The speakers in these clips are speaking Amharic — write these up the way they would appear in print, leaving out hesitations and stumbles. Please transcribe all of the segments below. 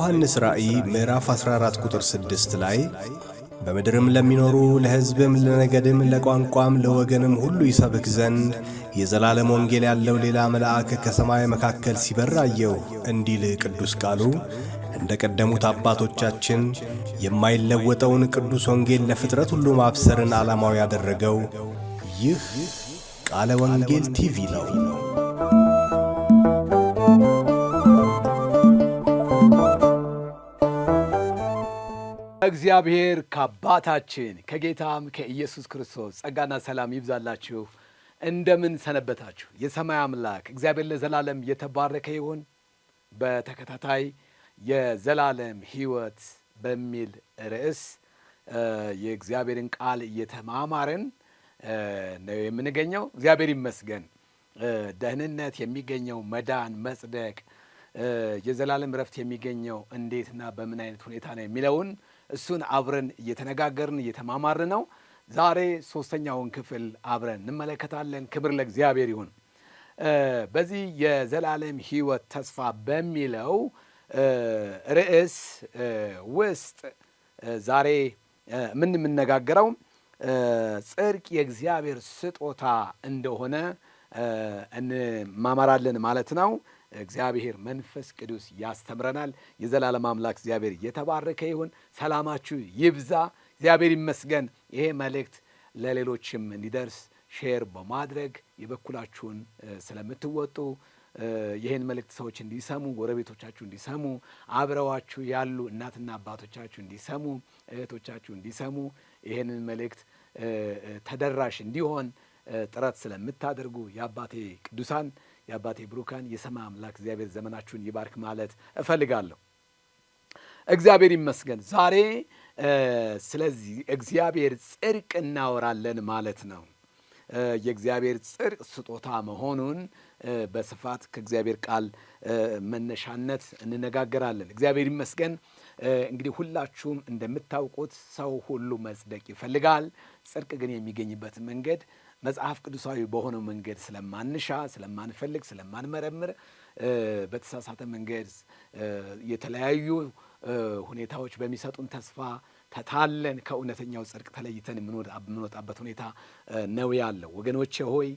በዮሐንስ ራእይ ምዕራፍ 14 ቁጥር 6 ላይ በምድርም ለሚኖሩ ለሕዝብም ለነገድም ለቋንቋም ለወገንም ሁሉ ይሰብክ ዘንድ የዘላለም ወንጌል ያለው ሌላ መልአክ ከሰማይ መካከል ሲበር አየሁ እንዲል ቅዱስ ቃሉ እንደ ቀደሙት አባቶቻችን የማይለወጠውን ቅዱስ ወንጌል ለፍጥረት ሁሉ ማብሰርን ዓላማው ያደረገው ይህ ቃለ ወንጌል ቲቪ ነው። እግዚአብሔር ከአባታችን ከጌታም ከኢየሱስ ክርስቶስ ጸጋና ሰላም ይብዛላችሁ። እንደምን ሰነበታችሁ? የሰማይ አምላክ እግዚአብሔር ለዘላለም የተባረከ ይሁን። በተከታታይ የዘላለም ሕይወት በሚል ርዕስ የእግዚአብሔርን ቃል እየተማማርን ነው የምንገኘው። እግዚአብሔር ይመስገን። ደህንነት የሚገኘው መዳን፣ መጽደቅ፣ የዘላለም ረፍት የሚገኘው እንዴትና በምን አይነት ሁኔታ ነው የሚለውን እሱን አብረን እየተነጋገርን እየተማማርን ነው። ዛሬ ሶስተኛውን ክፍል አብረን እንመለከታለን። ክብር ለእግዚአብሔር ይሁን። በዚህ የዘላለም ሕይወት ተስፋ በሚለው ርዕስ ውስጥ ዛሬ የምንነጋገረው ጽድቅ የእግዚአብሔር ስጦታ እንደሆነ እንማማራለን ማለት ነው። እግዚአብሔር መንፈስ ቅዱስ ያስተምረናል። የዘላለም አምላክ እግዚአብሔር የተባረከ ይሁን። ሰላማችሁ ይብዛ። እግዚአብሔር ይመስገን። ይሄ መልእክት ለሌሎችም እንዲደርስ ሼር በማድረግ የበኩላችሁን ስለምትወጡ ይህን መልእክት ሰዎች እንዲሰሙ፣ ጎረቤቶቻችሁ እንዲሰሙ፣ አብረዋችሁ ያሉ እናትና አባቶቻችሁ እንዲሰሙ፣ እህቶቻችሁ እንዲሰሙ ይህንን መልእክት ተደራሽ እንዲሆን ጥረት ስለምታደርጉ የአባቴ ቅዱሳን የአባቴ ብሩካን የሰማይ አምላክ እግዚአብሔር ዘመናችሁን ይባርክ ማለት እፈልጋለሁ። እግዚአብሔር ይመስገን። ዛሬ ስለዚህ እግዚአብሔር ጽድቅ እናወራለን ማለት ነው። የእግዚአብሔር ጽድቅ ስጦታ መሆኑን በስፋት ከእግዚአብሔር ቃል መነሻነት እንነጋገራለን። እግዚአብሔር ይመስገን። እንግዲህ ሁላችሁም እንደምታውቁት ሰው ሁሉ መጽደቅ ይፈልጋል። ጽድቅ ግን የሚገኝበት መንገድ መጽሐፍ ቅዱሳዊ በሆነው መንገድ ስለማንሻ፣ ስለማንፈልግ፣ ስለማንመረምር በተሳሳተ መንገድ የተለያዩ ሁኔታዎች በሚሰጡን ተስፋ ተታለን ከእውነተኛው ጽድቅ ተለይተን የምንወጣበት ሁኔታ ነው ያለው። ወገኖቼ ሆይ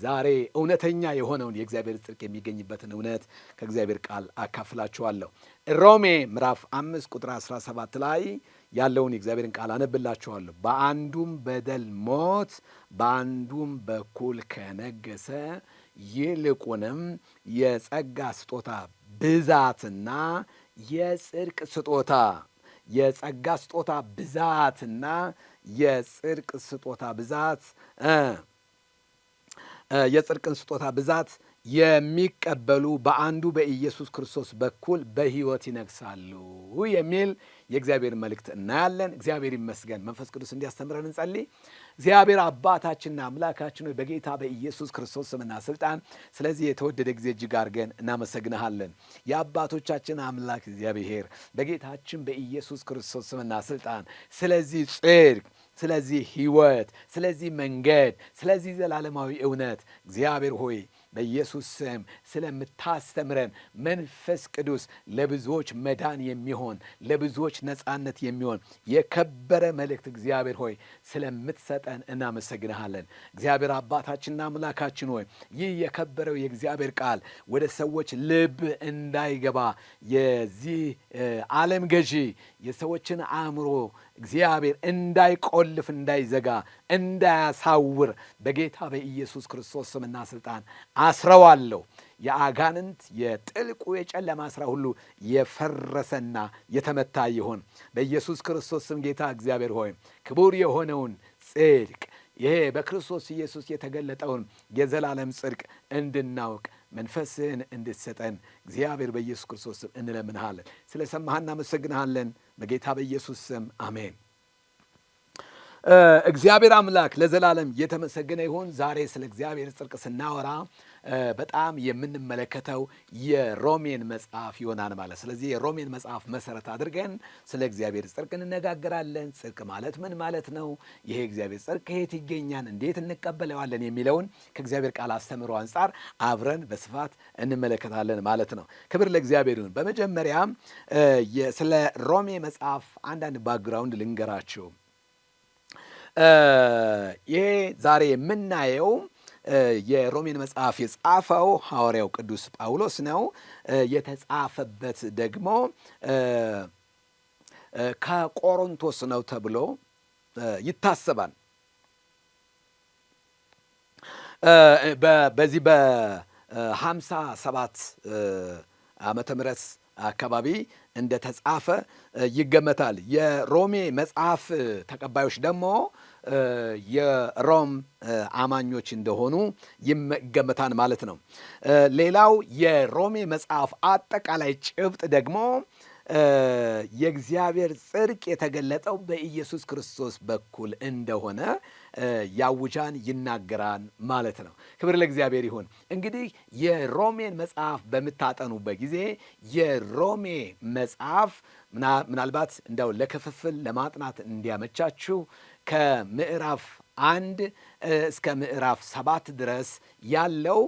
ዛሬ እውነተኛ የሆነውን የእግዚአብሔር ጽድቅ የሚገኝበትን እውነት ከእግዚአብሔር ቃል አካፍላችኋለሁ። ሮሜ ምዕራፍ 5 ቁጥር 17 ላይ ያለውን የእግዚአብሔርን ቃል አነብላችኋለሁ። በአንዱም በደል ሞት በአንዱም በኩል ከነገሰ ይልቁንም የጸጋ ስጦታ ብዛትና የጽድቅ ስጦታ ብዛትና የጽድቅን ስጦታ ብዛት የሚቀበሉ በአንዱ በኢየሱስ ክርስቶስ በኩል በሕይወት ይነግሳሉ የሚል የእግዚአብሔር መልእክት እናያለን። እግዚአብሔር ይመስገን። መንፈስ ቅዱስ እንዲያስተምረን እንጸልይ። እግዚአብሔር አባታችንና አምላካችን ሆይ በጌታ በኢየሱስ ክርስቶስ ስምና ስልጣን ስለዚህ የተወደደ ጊዜ እጅግ አድርገን እናመሰግንሃለን። የአባቶቻችን አምላክ እግዚአብሔር በጌታችን በኢየሱስ ክርስቶስ ስምና ስልጣን ስለዚህ ጽድቅ፣ ስለዚህ ሕይወት፣ ስለዚህ መንገድ፣ ስለዚህ ዘላለማዊ እውነት እግዚአብሔር ሆይ በኢየሱስ ስም ስለምታስተምረን መንፈስ ቅዱስ ለብዙዎች መዳን የሚሆን ለብዙዎች ነጻነት የሚሆን የከበረ መልእክት እግዚአብሔር ሆይ ስለምትሰጠን እናመሰግንሃለን። እግዚአብሔር አባታችንና አምላካችን ሆይ ይህ የከበረው የእግዚአብሔር ቃል ወደ ሰዎች ልብ እንዳይገባ የዚህ ዓለም ገዢ የሰዎችን አእምሮ እግዚአብሔር እንዳይቆልፍ፣ እንዳይዘጋ፣ እንዳያሳውር በጌታ በኢየሱስ ክርስቶስ ስምና ስልጣን አስረዋለሁ። የአጋንንት የጥልቁ የጨለማ ስራ ሁሉ የፈረሰና የተመታ ይሁን በኢየሱስ ክርስቶስ ስም። ጌታ እግዚአብሔር ሆይ ክቡር የሆነውን ጽድቅ ይሄ በክርስቶስ ኢየሱስ የተገለጠውን የዘላለም ጽድቅ እንድናውቅ መንፈስህን እንድትሰጠን እግዚአብሔር በኢየሱስ ክርስቶስ ስም እንለምንሃለን። ስለ ሰማህ እናመሰግንሃለን። በጌታ በኢየሱስ ስም አሜን። እግዚአብሔር አምላክ ለዘላለም የተመሰገነ ይሁን። ዛሬ ስለ እግዚአብሔር ጽድቅ ስናወራ በጣም የምንመለከተው የሮሜን መጽሐፍ ይሆናል ማለት። ስለዚህ የሮሜን መጽሐፍ መሰረት አድርገን ስለ እግዚአብሔር ጽድቅ እንነጋገራለን። ጽድቅ ማለት ምን ማለት ነው? ይሄ እግዚአብሔር ጽድቅ ከየት ይገኛል? እንዴት እንቀበለዋለን? የሚለውን ከእግዚአብሔር ቃል አስተምሮ አንጻር አብረን በስፋት እንመለከታለን ማለት ነው። ክብር ለእግዚአብሔር ይሁን። በመጀመሪያም ስለ ሮሜ መጽሐፍ አንዳንድ ባክግራውንድ ልንገራችሁ። ይሄ ዛሬ የምናየው የሮሜን መጽሐፍ የጻፈው ሐዋርያው ቅዱስ ጳውሎስ ነው። የተጻፈበት ደግሞ ከቆሮንቶስ ነው ተብሎ ይታሰባል። በዚህ በ57 ዓመተ ምህረት አካባቢ እንደተጻፈ ይገመታል። የሮሜ መጽሐፍ ተቀባዮች ደግሞ የሮም አማኞች እንደሆኑ ይገመታል ማለት ነው። ሌላው የሮሜ መጽሐፍ አጠቃላይ ጭብጥ ደግሞ የእግዚአብሔር ጽድቅ የተገለጠው በኢየሱስ ክርስቶስ በኩል እንደሆነ ያውጃን ይናገራል ማለት ነው። ክብር ለእግዚአብሔር ይሁን። እንግዲህ የሮሜን መጽሐፍ በምታጠኑበት ጊዜ የሮሜ መጽሐፍ ምናልባት እንደው ለክፍፍል ለማጥናት እንዲያመቻችሁ ከምዕራፍ 1 እስከ ምዕራፍ 7 ድረስ ያለው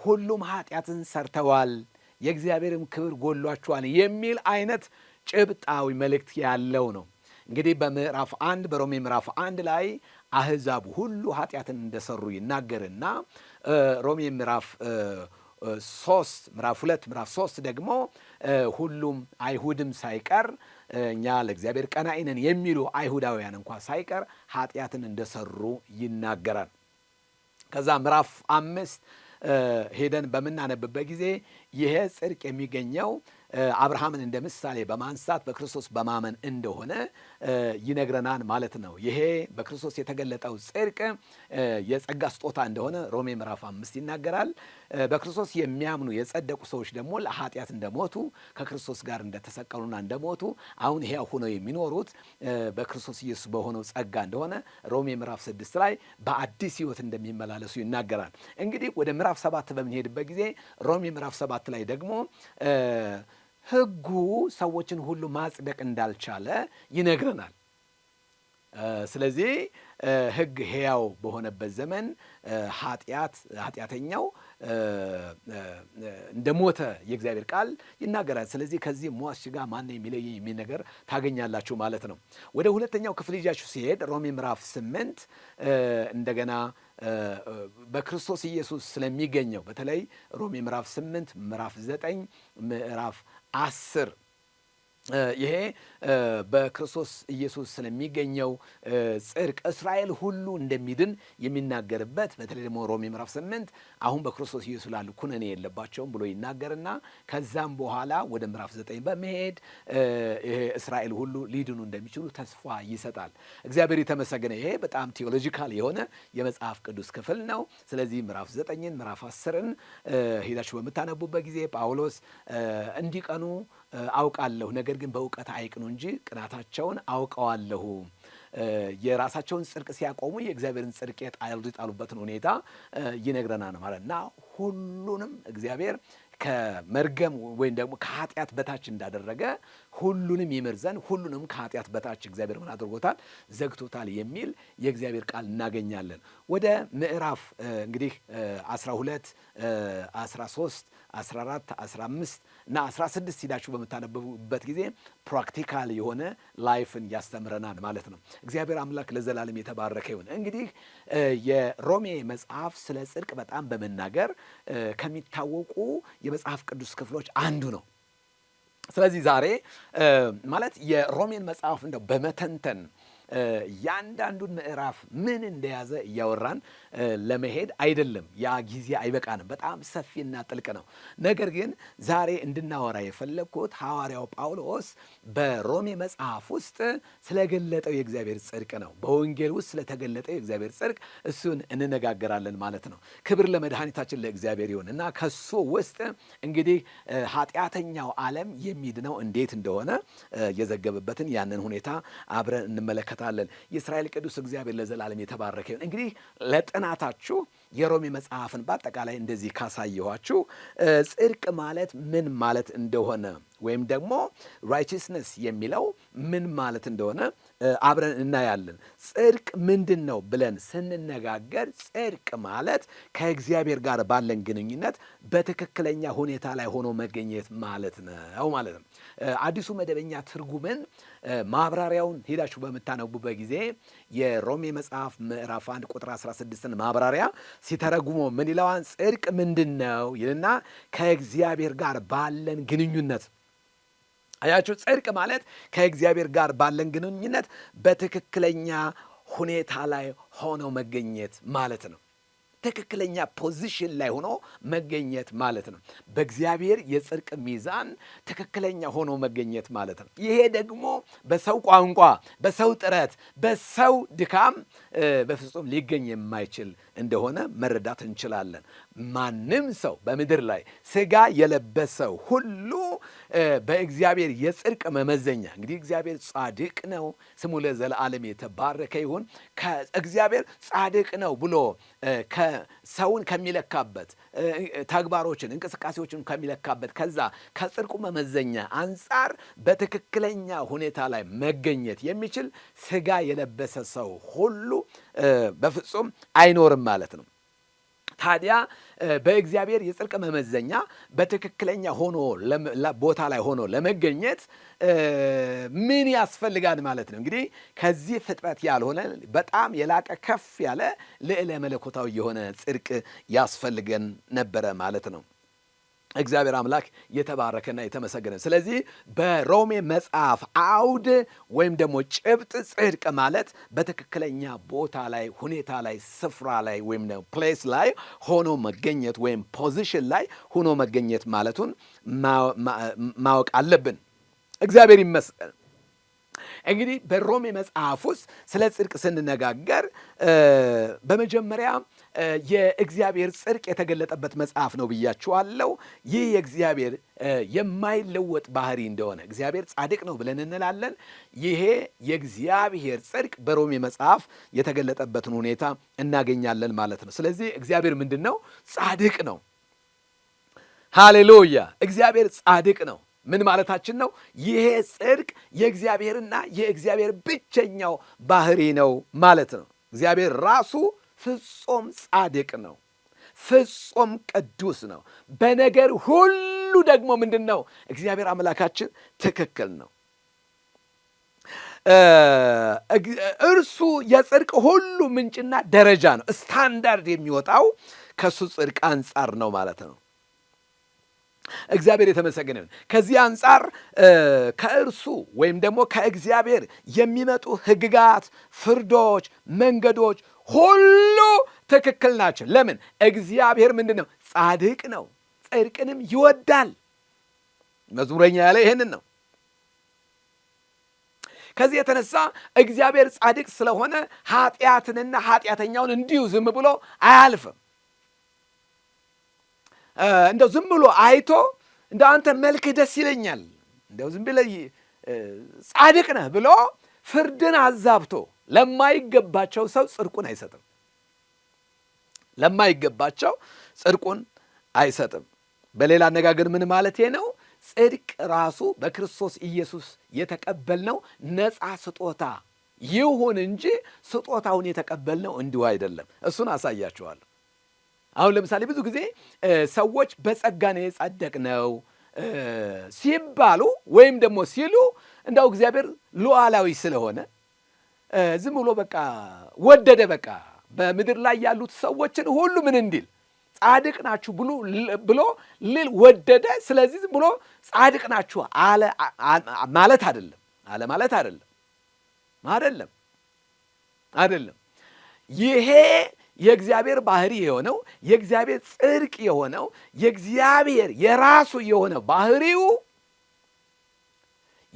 ሁሉም ኃጢአትን ሰርተዋል የእግዚአብሔርም ክብር ጎሏቸዋል የሚል አይነት ጭብጣዊ መልእክት ያለው ነው። እንግዲህ በምዕራፍ 1 በሮሜ ምዕራፍ 1 ላይ አሕዛብ ሁሉ ኃጢአትን እንደሰሩ ይናገርና ሮሜ ምዕራፍ 3 ምዕራፍ 2 ምዕራፍ 3 ደግሞ ሁሉም አይሁድም ሳይቀር እኛ ለእግዚአብሔር ቀናኢ ነን የሚሉ አይሁዳውያን እንኳ ሳይቀር ኃጢአትን እንደሰሩ ይናገራል። ከዛ ምዕራፍ 5 ሄደን በምናነብበት ጊዜ ይሄ ጽድቅ የሚገኘው አብርሃምን እንደ ምሳሌ በማንሳት በክርስቶስ በማመን እንደሆነ ይነግረናል ማለት ነው። ይሄ በክርስቶስ የተገለጠው ጽድቅ የጸጋ ስጦታ እንደሆነ ሮሜ ምዕራፍ 5 ይናገራል። በክርስቶስ የሚያምኑ የጸደቁ ሰዎች ደግሞ ለኃጢአት እንደሞቱ ከክርስቶስ ጋር እንደተሰቀሉና እንደሞቱ አሁን ሕያው ሆነው የሚኖሩት በክርስቶስ ኢየሱስ በሆነው ጸጋ እንደሆነ ሮሜ ምዕራፍ 6 ላይ በአዲስ ሕይወት እንደሚመላለሱ ይናገራል። እንግዲህ ወደ ምዕራፍ 7 በምንሄድበት ጊዜ ሮሜ ምዕራፍ 7 ላይ ደግሞ ሕጉ ሰዎችን ሁሉ ማጽደቅ እንዳልቻለ ይነግረናል። ስለዚህ ሕግ ሕያው በሆነበት ዘመን ኃጢአተኛው እንደሞተ የእግዚአብሔር ቃል ይናገራል። ስለዚህ ከዚህ ሟች ጋር ማን የሚለየኝ የሚል ነገር ታገኛላችሁ ማለት ነው። ወደ ሁለተኛው ክፍል ይዣችሁ ሲሄድ ሮሜ ምዕራፍ 8 እንደገና በክርስቶስ ኢየሱስ ስለሚገኘው በተለይ ሮሜ ምዕራፍ 8 ምዕራፍ 9 ምዕራፍ 10 ይሄ በክርስቶስ ኢየሱስ ስለሚገኘው ጽድቅ እስራኤል ሁሉ እንደሚድን የሚናገርበት በተለይ ደግሞ ሮሜ ምዕራፍ 8 አሁን በክርስቶስ ኢየሱስ ላሉ ኩነኔ የለባቸውም ብሎ ይናገርና ከዛም በኋላ ወደ ምዕራፍ 9 በመሄድ ይሄ እስራኤል ሁሉ ሊድኑ እንደሚችሉ ተስፋ ይሰጣል። እግዚአብሔር የተመሰገነ። ይሄ በጣም ቴዎሎጂካል የሆነ የመጽሐፍ ቅዱስ ክፍል ነው። ስለዚህ ምዕራፍ 9ን ምዕራፍ 10ን ሄዳችሁ በምታነቡበት ጊዜ ጳውሎስ እንዲቀኑ አውቃለሁ፣ ነገር ግን በእውቀት አይቅኑ እንጂ ቅናታቸውን አውቀዋለሁ። የራሳቸውን ጽድቅ ሲያቆሙ የእግዚአብሔርን ጽድቅ የጣሉበትን ሁኔታ ይነግረናል ማለት እና ሁሉንም እግዚአብሔር ከመርገም ወይም ደግሞ ከኃጢአት በታች እንዳደረገ ሁሉንም ይምር ዘንድ ሁሉንም ከኃጢአት በታች እግዚአብሔር ምን አድርጎታል? ዘግቶታል የሚል የእግዚአብሔር ቃል እናገኛለን። ወደ ምዕራፍ እንግዲህ 12 13 14 15 እና 16 ሂዳችሁ በምታነቡበት ጊዜ ፕራክቲካል የሆነ ላይፍን ያስተምረናል ማለት ነው። እግዚአብሔር አምላክ ለዘላለም የተባረከ ይሁን። እንግዲህ የሮሜ መጽሐፍ ስለ ጽድቅ በጣም በመናገር ከሚታወቁ የመጽሐፍ ቅዱስ ክፍሎች አንዱ ነው። ስለዚህ ዛሬ ማለት የሮሜን መጽሐፍ እንደው በመተንተን ያንዳንዱን ምዕራፍ ምን እንደያዘ እያወራን ለመሄድ አይደለም፣ ያ ጊዜ አይበቃንም። በጣም ሰፊና ጥልቅ ነው። ነገር ግን ዛሬ እንድናወራ የፈለግኩት ሐዋርያው ጳውሎስ በሮሜ መጽሐፍ ውስጥ ስለገለጠው የእግዚአብሔር ጽድቅ ነው። በወንጌል ውስጥ ስለተገለጠው የእግዚአብሔር ጽድቅ እሱን እንነጋገራለን ማለት ነው። ክብር ለመድኃኒታችን ለእግዚአብሔር ይሁን እና ከሱ ውስጥ እንግዲህ ኃጢአተኛው ዓለም የሚድነው እንዴት እንደሆነ የዘገበበትን ያንን ሁኔታ አብረን እንመለከታለን እንመለከታለን። የእስራኤል ቅዱስ እግዚአብሔር ለዘላለም የተባረከ ይሁን። እንግዲህ ለጥናታችሁ የሮሜ መጽሐፍን በአጠቃላይ እንደዚህ ካሳየኋችሁ ጽድቅ ማለት ምን ማለት እንደሆነ ወይም ደግሞ ራይቸስነስ የሚለው ምን ማለት እንደሆነ አብረን እናያለን። ጽድቅ ምንድን ነው ብለን ስንነጋገር ጽድቅ ማለት ከእግዚአብሔር ጋር ባለን ግንኙነት በትክክለኛ ሁኔታ ላይ ሆኖ መገኘት ማለት ነው ማለት ነው። አዲሱ መደበኛ ትርጉምን ማብራሪያውን ሄዳችሁ በምታነቡበት ጊዜ የሮሜ መጽሐፍ ምዕራፍ 1 ቁጥር 16ን ማብራሪያ ሲተረጉሞ ምን ይለዋል? ጽድቅ ምንድን ነው ይልና ከእግዚአብሔር ጋር ባለን ግንኙነት። አያችሁ፣ ጽድቅ ማለት ከእግዚአብሔር ጋር ባለን ግንኙነት በትክክለኛ ሁኔታ ላይ ሆኖ መገኘት ማለት ነው። ትክክለኛ ፖዚሽን ላይ ሆኖ መገኘት ማለት ነው። በእግዚአብሔር የጽድቅ ሚዛን ትክክለኛ ሆኖ መገኘት ማለት ነው። ይሄ ደግሞ በሰው ቋንቋ፣ በሰው ጥረት፣ በሰው ድካም በፍጹም ሊገኝ የማይችል እንደሆነ መረዳት እንችላለን። ማንም ሰው በምድር ላይ ሥጋ የለበሰው ሁሉ በእግዚአብሔር የጽድቅ መመዘኛ እንግዲህ እግዚአብሔር ጻድቅ ነው፣ ስሙ ለዘላለም የተባረከ ይሁን። ከእግዚአብሔር ጻድቅ ነው ብሎ ሰውን ከሚለካበት ተግባሮችን፣ እንቅስቃሴዎችን ከሚለካበት ከዛ ከጽድቁ መመዘኛ አንጻር በትክክለኛ ሁኔታ ላይ መገኘት የሚችል ሥጋ የለበሰ ሰው ሁሉ በፍጹም አይኖርም ማለት ነው። ታዲያ በእግዚአብሔር የጽድቅ መመዘኛ በትክክለኛ ሆኖ ቦታ ላይ ሆኖ ለመገኘት ምን ያስፈልጋል ማለት ነው? እንግዲህ ከዚህ ፍጥረት ያልሆነ በጣም የላቀ ከፍ ያለ ልዕለ መለኮታዊ የሆነ ጽድቅ ያስፈልገን ነበረ ማለት ነው። እግዚአብሔር አምላክ የተባረከና የተመሰገነ። ስለዚህ በሮሜ መጽሐፍ አውድ ወይም ደግሞ ጭብጥ ጽድቅ ማለት በትክክለኛ ቦታ ላይ፣ ሁኔታ ላይ፣ ስፍራ ላይ ወይም ፕሌስ ላይ ሆኖ መገኘት ወይም ፖዚሽን ላይ ሆኖ መገኘት ማለቱን ማወቅ አለብን። እግዚአብሔር ይመስገን። እንግዲህ በሮሜ መጽሐፍ ውስጥ ስለ ጽድቅ ስንነጋገር በመጀመሪያ የእግዚአብሔር ጽድቅ የተገለጠበት መጽሐፍ ነው ብያችኋለሁ። ይህ የእግዚአብሔር የማይለወጥ ባህሪ እንደሆነ እግዚአብሔር ጻድቅ ነው ብለን እንላለን። ይሄ የእግዚአብሔር ጽድቅ በሮሜ መጽሐፍ የተገለጠበትን ሁኔታ እናገኛለን ማለት ነው። ስለዚህ እግዚአብሔር ምንድን ነው? ጻድቅ ነው። ሃሌሉያ! እግዚአብሔር ጻድቅ ነው። ምን ማለታችን ነው? ይሄ ጽድቅ የእግዚአብሔርና የእግዚአብሔር ብቸኛው ባህሪ ነው ማለት ነው። እግዚአብሔር ራሱ ፍጹም ጻድቅ ነው፣ ፍጹም ቅዱስ ነው። በነገር ሁሉ ደግሞ ምንድን ነው? እግዚአብሔር አምላካችን ትክክል ነው። እርሱ የጽድቅ ሁሉ ምንጭና ደረጃ ነው። ስታንዳርድ የሚወጣው ከሱ ጽድቅ አንጻር ነው ማለት ነው። እግዚአብሔር የተመሰገነ ይሁን። ከዚህ አንጻር ከእርሱ ወይም ደግሞ ከእግዚአብሔር የሚመጡ ሕግጋት፣ ፍርዶች፣ መንገዶች ሁሉ ትክክል ናቸው። ለምን? እግዚአብሔር ምንድን ነው? ጻድቅ ነው። ጽድቅንም ይወዳል። መዝሙረኛ ያለ ይሄንን ነው። ከዚህ የተነሳ እግዚአብሔር ጻድቅ ስለሆነ ኃጢአትንና ኃጢአተኛውን እንዲሁ ዝም ብሎ አያልፍም። እንደው ዝም ብሎ አይቶ እንደው አንተ መልክህ ደስ ይለኛል፣ እንደው ዝም ብለህ ጻድቅ ነህ ብሎ ፍርድን አዛብቶ ለማይገባቸው ሰው ጽድቁን አይሰጥም። ለማይገባቸው ጽድቁን አይሰጥም። በሌላ አነጋገር ምን ማለት ነው? ጽድቅ ራሱ በክርስቶስ ኢየሱስ የተቀበልነው ነፃ ስጦታ ይሁን እንጂ ስጦታውን የተቀበልነው እንዲሁ አይደለም። እሱን አሳያችኋለሁ። አሁን ለምሳሌ ብዙ ጊዜ ሰዎች በጸጋ ነው የጸደቅነው ሲባሉ ወይም ደግሞ ሲሉ እንደው እግዚአብሔር ሉዓላዊ ስለሆነ ዝም ብሎ በቃ ወደደ። በቃ በምድር ላይ ያሉት ሰዎችን ሁሉ ምን እንዲል ጻድቅ ናችሁ ብሎ ልል ወደደ። ስለዚህ ዝም ብሎ ጻድቅ ናችሁ አለ ማለት አይደለም። አለ ማለት አይደለም። ይሄ የእግዚአብሔር ባህሪ የሆነው የእግዚአብሔር ጽድቅ የሆነው የእግዚአብሔር የራሱ የሆነ ባህሪው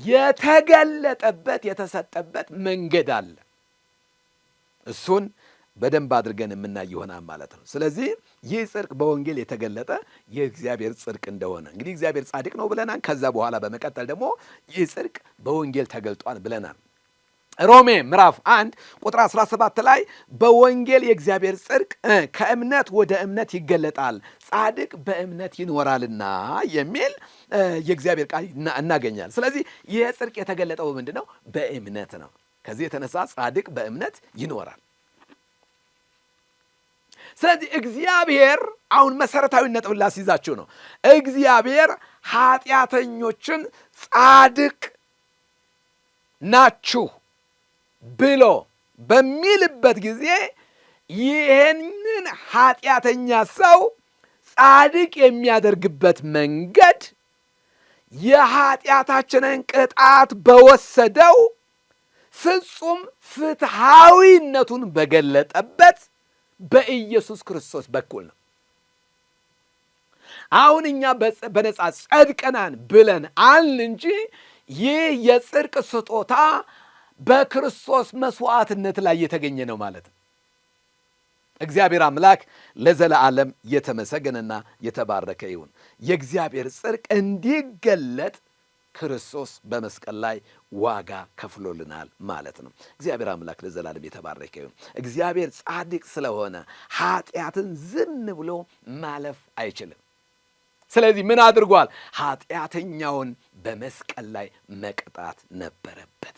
የተገለጠበት የተሰጠበት መንገድ አለ። እሱን በደንብ አድርገን የምናይ ይሆናል ማለት ነው። ስለዚህ ይህ ጽድቅ በወንጌል የተገለጠ የእግዚአብሔር ጽድቅ እንደሆነ እንግዲህ እግዚአብሔር ጻድቅ ነው ብለናል። ከዛ በኋላ በመቀጠል ደግሞ ይህ ጽድቅ በወንጌል ተገልጧል ብለናል። ሮሜ ምዕራፍ 1 ቁጥር 17 ላይ በወንጌል የእግዚአብሔር ጽድቅ ከእምነት ወደ እምነት ይገለጣል፣ ጻድቅ በእምነት ይኖራልና የሚል የእግዚአብሔር ቃል እናገኛል። ስለዚህ ይህ ጽድቅ የተገለጠው ምንድን ነው? በእምነት ነው። ከዚህ የተነሳ ጻድቅ በእምነት ይኖራል። ስለዚህ እግዚአብሔር አሁን መሰረታዊ ነጥብ ላስይዛችሁ ነው። እግዚአብሔር ኃጢአተኞችን ጻድቅ ናችሁ ብሎ በሚልበት ጊዜ ይህንን ኃጢአተኛ ሰው ጻድቅ የሚያደርግበት መንገድ የኃጢአታችንን ቅጣት በወሰደው ፍጹም ፍትሐዊነቱን በገለጠበት በኢየሱስ ክርስቶስ በኩል ነው። አሁን እኛ በነጻ ጸድቀናን ብለን አልን እንጂ ይህ የጽድቅ ስጦታ በክርስቶስ መስዋዕትነት ላይ የተገኘ ነው ማለት ነው። እግዚአብሔር አምላክ ለዘላለም የተመሰገነና የተባረከ ይሁን። የእግዚአብሔር ጽድቅ እንዲገለጥ ክርስቶስ በመስቀል ላይ ዋጋ ከፍሎልናል ማለት ነው። እግዚአብሔር አምላክ ለዘላለም የተባረከ ይሁን። እግዚአብሔር ጻድቅ ስለሆነ ኃጢአትን ዝም ብሎ ማለፍ አይችልም። ስለዚህ ምን አድርጓል? ኃጢአተኛውን በመስቀል ላይ መቅጣት ነበረበት።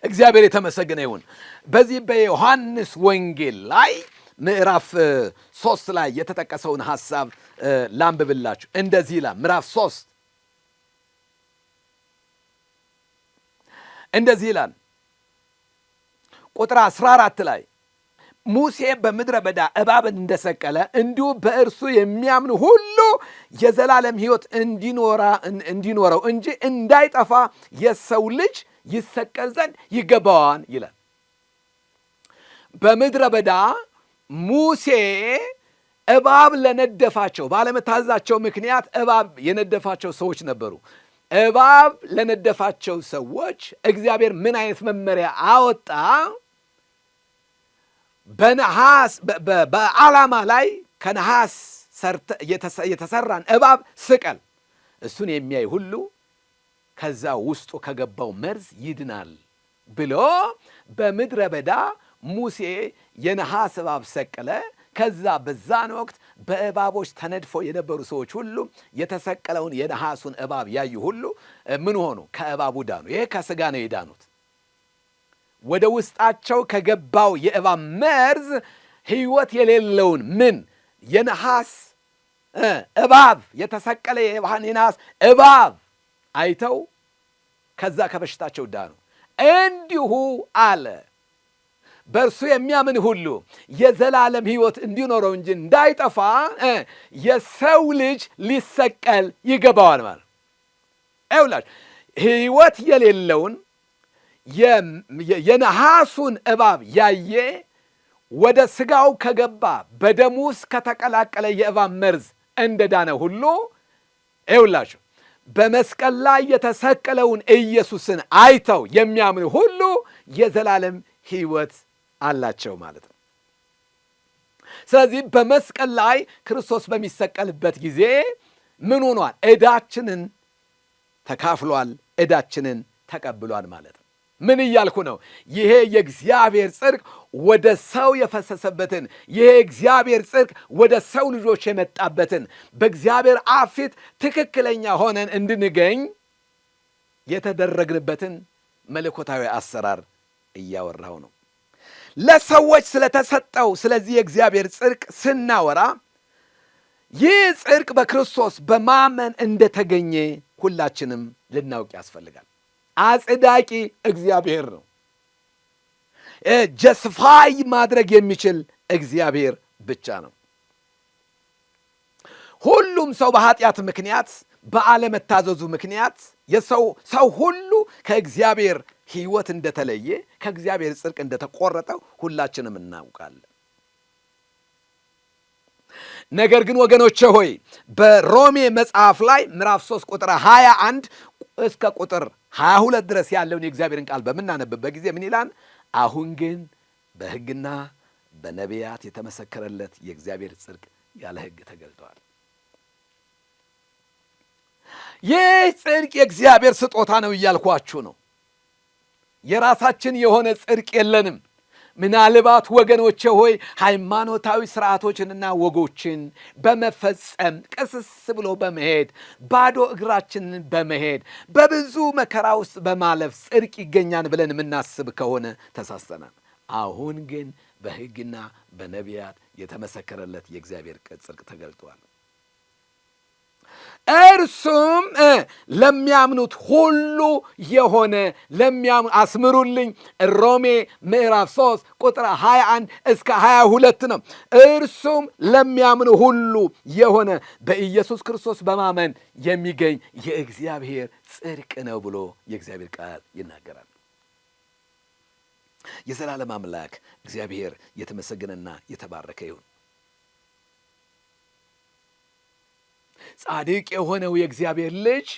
እግዚአብሔር የተመሰገነ ይሁን። በዚህ በዮሐንስ ወንጌል ላይ ምዕራፍ 3 ላይ የተጠቀሰውን ሐሳብ ላንብብላችሁ። እንደዚህ ይላል። ምዕራፍ 3 እንደዚህ ይላል ቁጥር 14 ላይ ሙሴ በምድረ በዳ እባብን እንደሰቀለ እንዲሁ በእርሱ የሚያምን ሁሉ የዘላለም ሕይወት እንዲኖረው እንጂ እንዳይጠፋ የሰው ልጅ ይሰቀል ዘንድ ይገባዋል ይላል። በምድረ በዳ ሙሴ እባብ ለነደፋቸው ባለመታዘዛቸው ምክንያት እባብ የነደፋቸው ሰዎች ነበሩ። እባብ ለነደፋቸው ሰዎች እግዚአብሔር ምን አይነት መመሪያ አወጣ? በነሐስ በዓላማ ላይ ከነሐስ የተሰራን እባብ ስቀል፣ እሱን የሚያይ ሁሉ ከዛ ውስጡ ከገባው መርዝ ይድናል ብሎ በምድረ በዳ ሙሴ የነሐስ እባብ ሰቀለ። ከዛ በዛን ወቅት በእባቦች ተነድፈው የነበሩ ሰዎች ሁሉ የተሰቀለውን የነሐሱን እባብ ያዩ ሁሉ ምን ሆኑ? ከእባቡ ዳኑ። ይሄ ከሥጋ ነው የዳኑት። ወደ ውስጣቸው ከገባው የእባብ መርዝ ሕይወት የሌለውን ምን የነሐስ እባብ የተሰቀለ የነሐስ እባብ አይተው ከዛ ከበሽታቸው ዳኑ። እንዲሁ አለ በእርሱ የሚያምን ሁሉ የዘላለም ሕይወት እንዲኖረው እንጂ እንዳይጠፋ የሰው ልጅ ሊሰቀል ይገባዋል ማለት ነው። ሕይወት የሌለውን የነሐሱን እባብ ያየ ወደ ሥጋው ከገባ በደሙ ውስጥ ከተቀላቀለ የእባብ መርዝ እንደዳነ ሁሉ ይውላችሁ በመስቀል ላይ የተሰቀለውን ኢየሱስን አይተው የሚያምኑ ሁሉ የዘላለም ሕይወት አላቸው ማለት ነው። ስለዚህ በመስቀል ላይ ክርስቶስ በሚሰቀልበት ጊዜ ምን ሆኗል? ዕዳችንን ተካፍሏል፣ ዕዳችንን ተቀብሏል ማለት ነው። ምን እያልኩ ነው? ይሄ የእግዚአብሔር ጽድቅ ወደ ሰው የፈሰሰበትን ይሄ እግዚአብሔር ጽድቅ ወደ ሰው ልጆች የመጣበትን በእግዚአብሔር አብ ፊት ትክክለኛ ሆነን እንድንገኝ የተደረግንበትን መለኮታዊ አሰራር እያወራው ነው። ለሰዎች ስለተሰጠው ስለዚህ የእግዚአብሔር ጽድቅ ስናወራ ይህ ጽድቅ በክርስቶስ በማመን እንደተገኘ ሁላችንም ልናውቅ ያስፈልጋል። አጽዳቂ እግዚአብሔር ነው። ጀስፋይ ማድረግ የሚችል እግዚአብሔር ብቻ ነው። ሁሉም ሰው በኃጢአት ምክንያት በአለመታዘዙ ምክንያት ሰው ሁሉ ከእግዚአብሔር ሕይወት እንደተለየ ከእግዚአብሔር ጽድቅ እንደተቆረጠ ሁላችንም እናውቃለን። ነገር ግን ወገኖቼ ሆይ በሮሜ መጽሐፍ ላይ ምዕራፍ 3 ቁጥር 21 እስከ ቁጥር 22 ድረስ ያለውን የእግዚአብሔርን ቃል በምናነብበት ጊዜ ምን ይላል? አሁን ግን በሕግና በነቢያት የተመሰከረለት የእግዚአብሔር ጽድቅ ያለ ሕግ ተገልጧል። ይህ ጽድቅ የእግዚአብሔር ስጦታ ነው እያልኳችሁ ነው። የራሳችን የሆነ ጽድቅ የለንም። ምናልባት ወገኖቼ ሆይ ሃይማኖታዊ ስርዓቶችንና ወጎችን በመፈጸም ቅስስ ብሎ በመሄድ ባዶ እግራችንን በመሄድ በብዙ መከራ ውስጥ በማለፍ ጽድቅ ይገኛል ብለን የምናስብ ከሆነ ተሳስተናል። አሁን ግን በሕግና በነቢያት የተመሰከረለት የእግዚአብሔር ጽድቅ ተገልጧል። እርሱም ለሚያምኑት ሁሉ የሆነ አስምሩልኝ፣ ሮሜ ምዕራፍ 3 ቁጥር 21 እስከ 22 ነው። እርሱም ለሚያምኑ ሁሉ የሆነ በኢየሱስ ክርስቶስ በማመን የሚገኝ የእግዚአብሔር ጽድቅ ነው ብሎ የእግዚአብሔር ቃል ይናገራል። የዘላለም አምላክ እግዚአብሔር የተመሰገነና የተባረከ ይሁን። ጻድቅ የሆነው የእግዚአብሔር ልጅ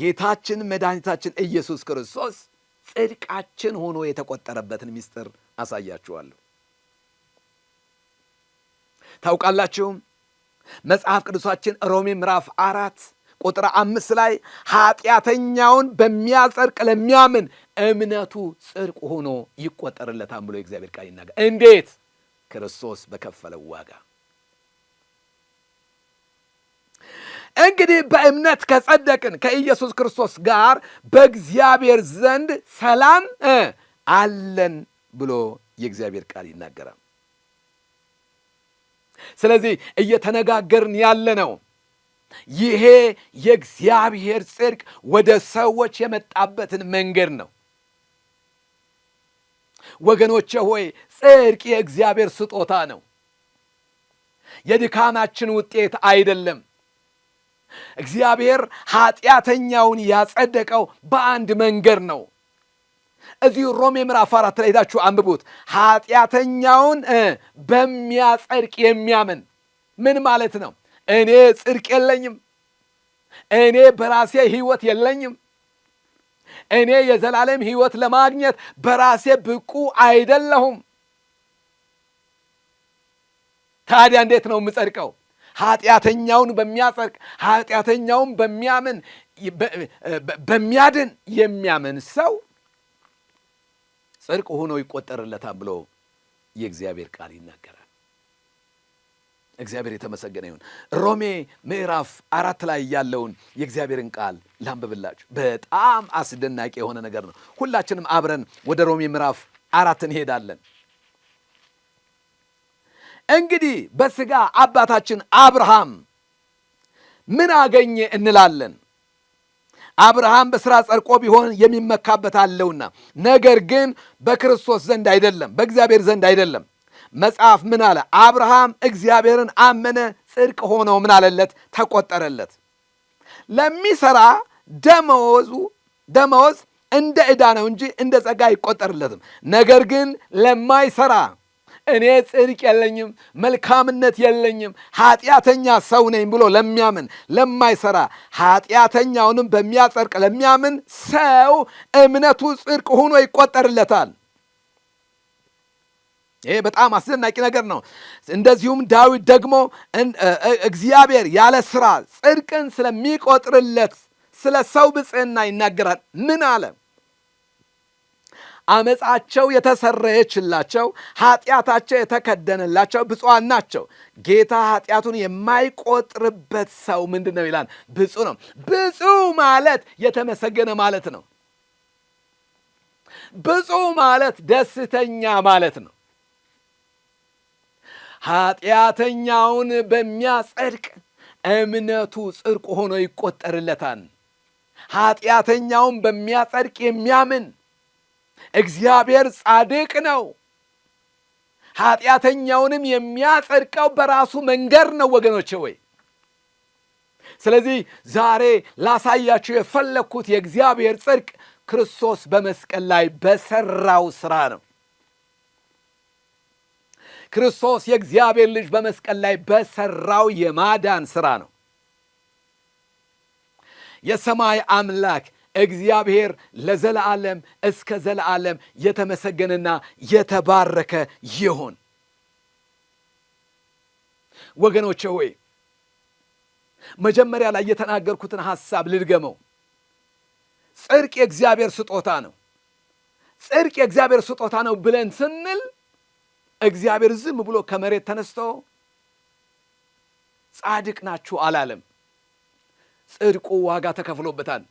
ጌታችን መድኃኒታችን ኢየሱስ ክርስቶስ ጽድቃችን ሆኖ የተቆጠረበትን ምስጢር አሳያችኋለሁ። ታውቃላችሁ፣ መጽሐፍ ቅዱሳችን ሮሜ ምዕራፍ 4 ቁጥር 5 ላይ ኃጢአተኛውን በሚያጸድቅ ለሚያምን እምነቱ ጽድቅ ሆኖ ይቆጠርለታል ብሎ የእግዚአብሔር ቃል ይናገራል። እንዴት? ክርስቶስ በከፈለው ዋጋ። እንግዲህ በእምነት ከጸደቅን ከኢየሱስ ክርስቶስ ጋር በእግዚአብሔር ዘንድ ሰላም አለን ብሎ የእግዚአብሔር ቃል ይናገራል። ስለዚህ እየተነጋገርን ያለነው ይሄ የእግዚአብሔር ጽድቅ ወደ ሰዎች የመጣበትን መንገድ ነው። ወገኖቼ ሆይ ጽድቅ የእግዚአብሔር ስጦታ ነው፣ የድካማችን ውጤት አይደለም። እግዚአብሔር ኃጢአተኛውን ያጸደቀው በአንድ መንገድ ነው። እዚሁ ሮሜ ምዕራፍ 4 ላይ ሄዳችሁ አንብቡት። ኃጢአተኛውን በሚያጸድቅ የሚያምን ምን ማለት ነው? እኔ ጽድቅ የለኝም፣ እኔ በራሴ ሕይወት የለኝም፣ እኔ የዘላለም ሕይወት ለማግኘት በራሴ ብቁ አይደለሁም። ታዲያ እንዴት ነው የምጸድቀው? ኃጢአተኛውን በሚያጸድቅ ኃጢአተኛውን በሚያድን የሚያምን ሰው ጽድቅ ሆኖ ይቆጠርለታል ብሎ የእግዚአብሔር ቃል ይናገራል። እግዚአብሔር የተመሰገነ ይሁን። ሮሜ ምዕራፍ 4 ላይ ያለውን የእግዚአብሔርን ቃል ላንብብላችሁ። በጣም አስደናቂ የሆነ ነገር ነው። ሁላችንም አብረን ወደ ሮሜ ምዕራፍ 4 እንሄዳለን። እንግዲህ በሥጋ አባታችን አብርሃም ምን አገኘ እንላለን? አብርሃም በሥራ ጸድቆ ቢሆን የሚመካበት አለውና፣ ነገር ግን በክርስቶስ ዘንድ አይደለም፣ በእግዚአብሔር ዘንድ አይደለም። መጽሐፍ ምን አለ? አብርሃም እግዚአብሔርን አመነ፣ ጽድቅ ሆኖ ምን አለለት? ተቆጠረለት። ለሚሠራ ደመወዝ እንደ ዕዳ ነው እንጂ እንደ ጸጋ አይቆጠርለትም። ነገር ግን ለማይሠራ እኔ ጽድቅ የለኝም፣ መልካምነት የለኝም፣ ኃጢአተኛ ሰው ነኝ ብሎ ለሚያምን ለማይሠራ ኃጢአተኛውንም በሚያጸድቅ ለሚያምን ሰው እምነቱ ጽድቅ ሆኖ ይቆጠርለታል። ይሄ በጣም አስደናቂ ነገር ነው። እንደዚሁም ዳዊት ደግሞ እግዚአብሔር ያለ ሥራ ጽድቅን ስለሚቆጥርለት ስለ ሰው ብፅዕና ይናገራል። ምን አለ? አመፃቸው የተሰረየችላቸው ኃጢአታቸው የተከደነላቸው ብፁዓን ናቸው። ጌታ ኃጢአቱን የማይቆጥርበት ሰው ምንድን ነው ይላል? ብፁዕ ነው። ብፁዕ ማለት የተመሰገነ ማለት ነው። ብፁዕ ማለት ደስተኛ ማለት ነው። ኃጢአተኛውን በሚያጸድቅ እምነቱ ጽድቅ ሆኖ ይቆጠርለታል። ኃጢአተኛውን በሚያጸድቅ የሚያምን እግዚአብሔር ጻድቅ ነው። ኃጢአተኛውንም የሚያጸድቀው በራሱ መንገድ ነው ወገኖቼ ወይ። ስለዚህ ዛሬ ላሳያችሁ የፈለግኩት የእግዚአብሔር ጽድቅ ክርስቶስ በመስቀል ላይ በሰራው ስራ ነው። ክርስቶስ የእግዚአብሔር ልጅ በመስቀል ላይ በሰራው የማዳን ስራ ነው። የሰማይ አምላክ እግዚአብሔር ለዘላለም እስከ ዘላለም የተመሰገነና የተባረከ ይሁን። ወገኖቼ ሆይ መጀመሪያ ላይ የተናገርኩትን ሐሳብ ልድገመው። ጽድቅ የእግዚአብሔር ስጦታ ነው። ጽድቅ የእግዚአብሔር ስጦታ ነው ብለን ስንል እግዚአብሔር ዝም ብሎ ከመሬት ተነስቶ ጻድቅ ናችሁ አላለም። ጽድቁ ዋጋ ተከፍሎበታል።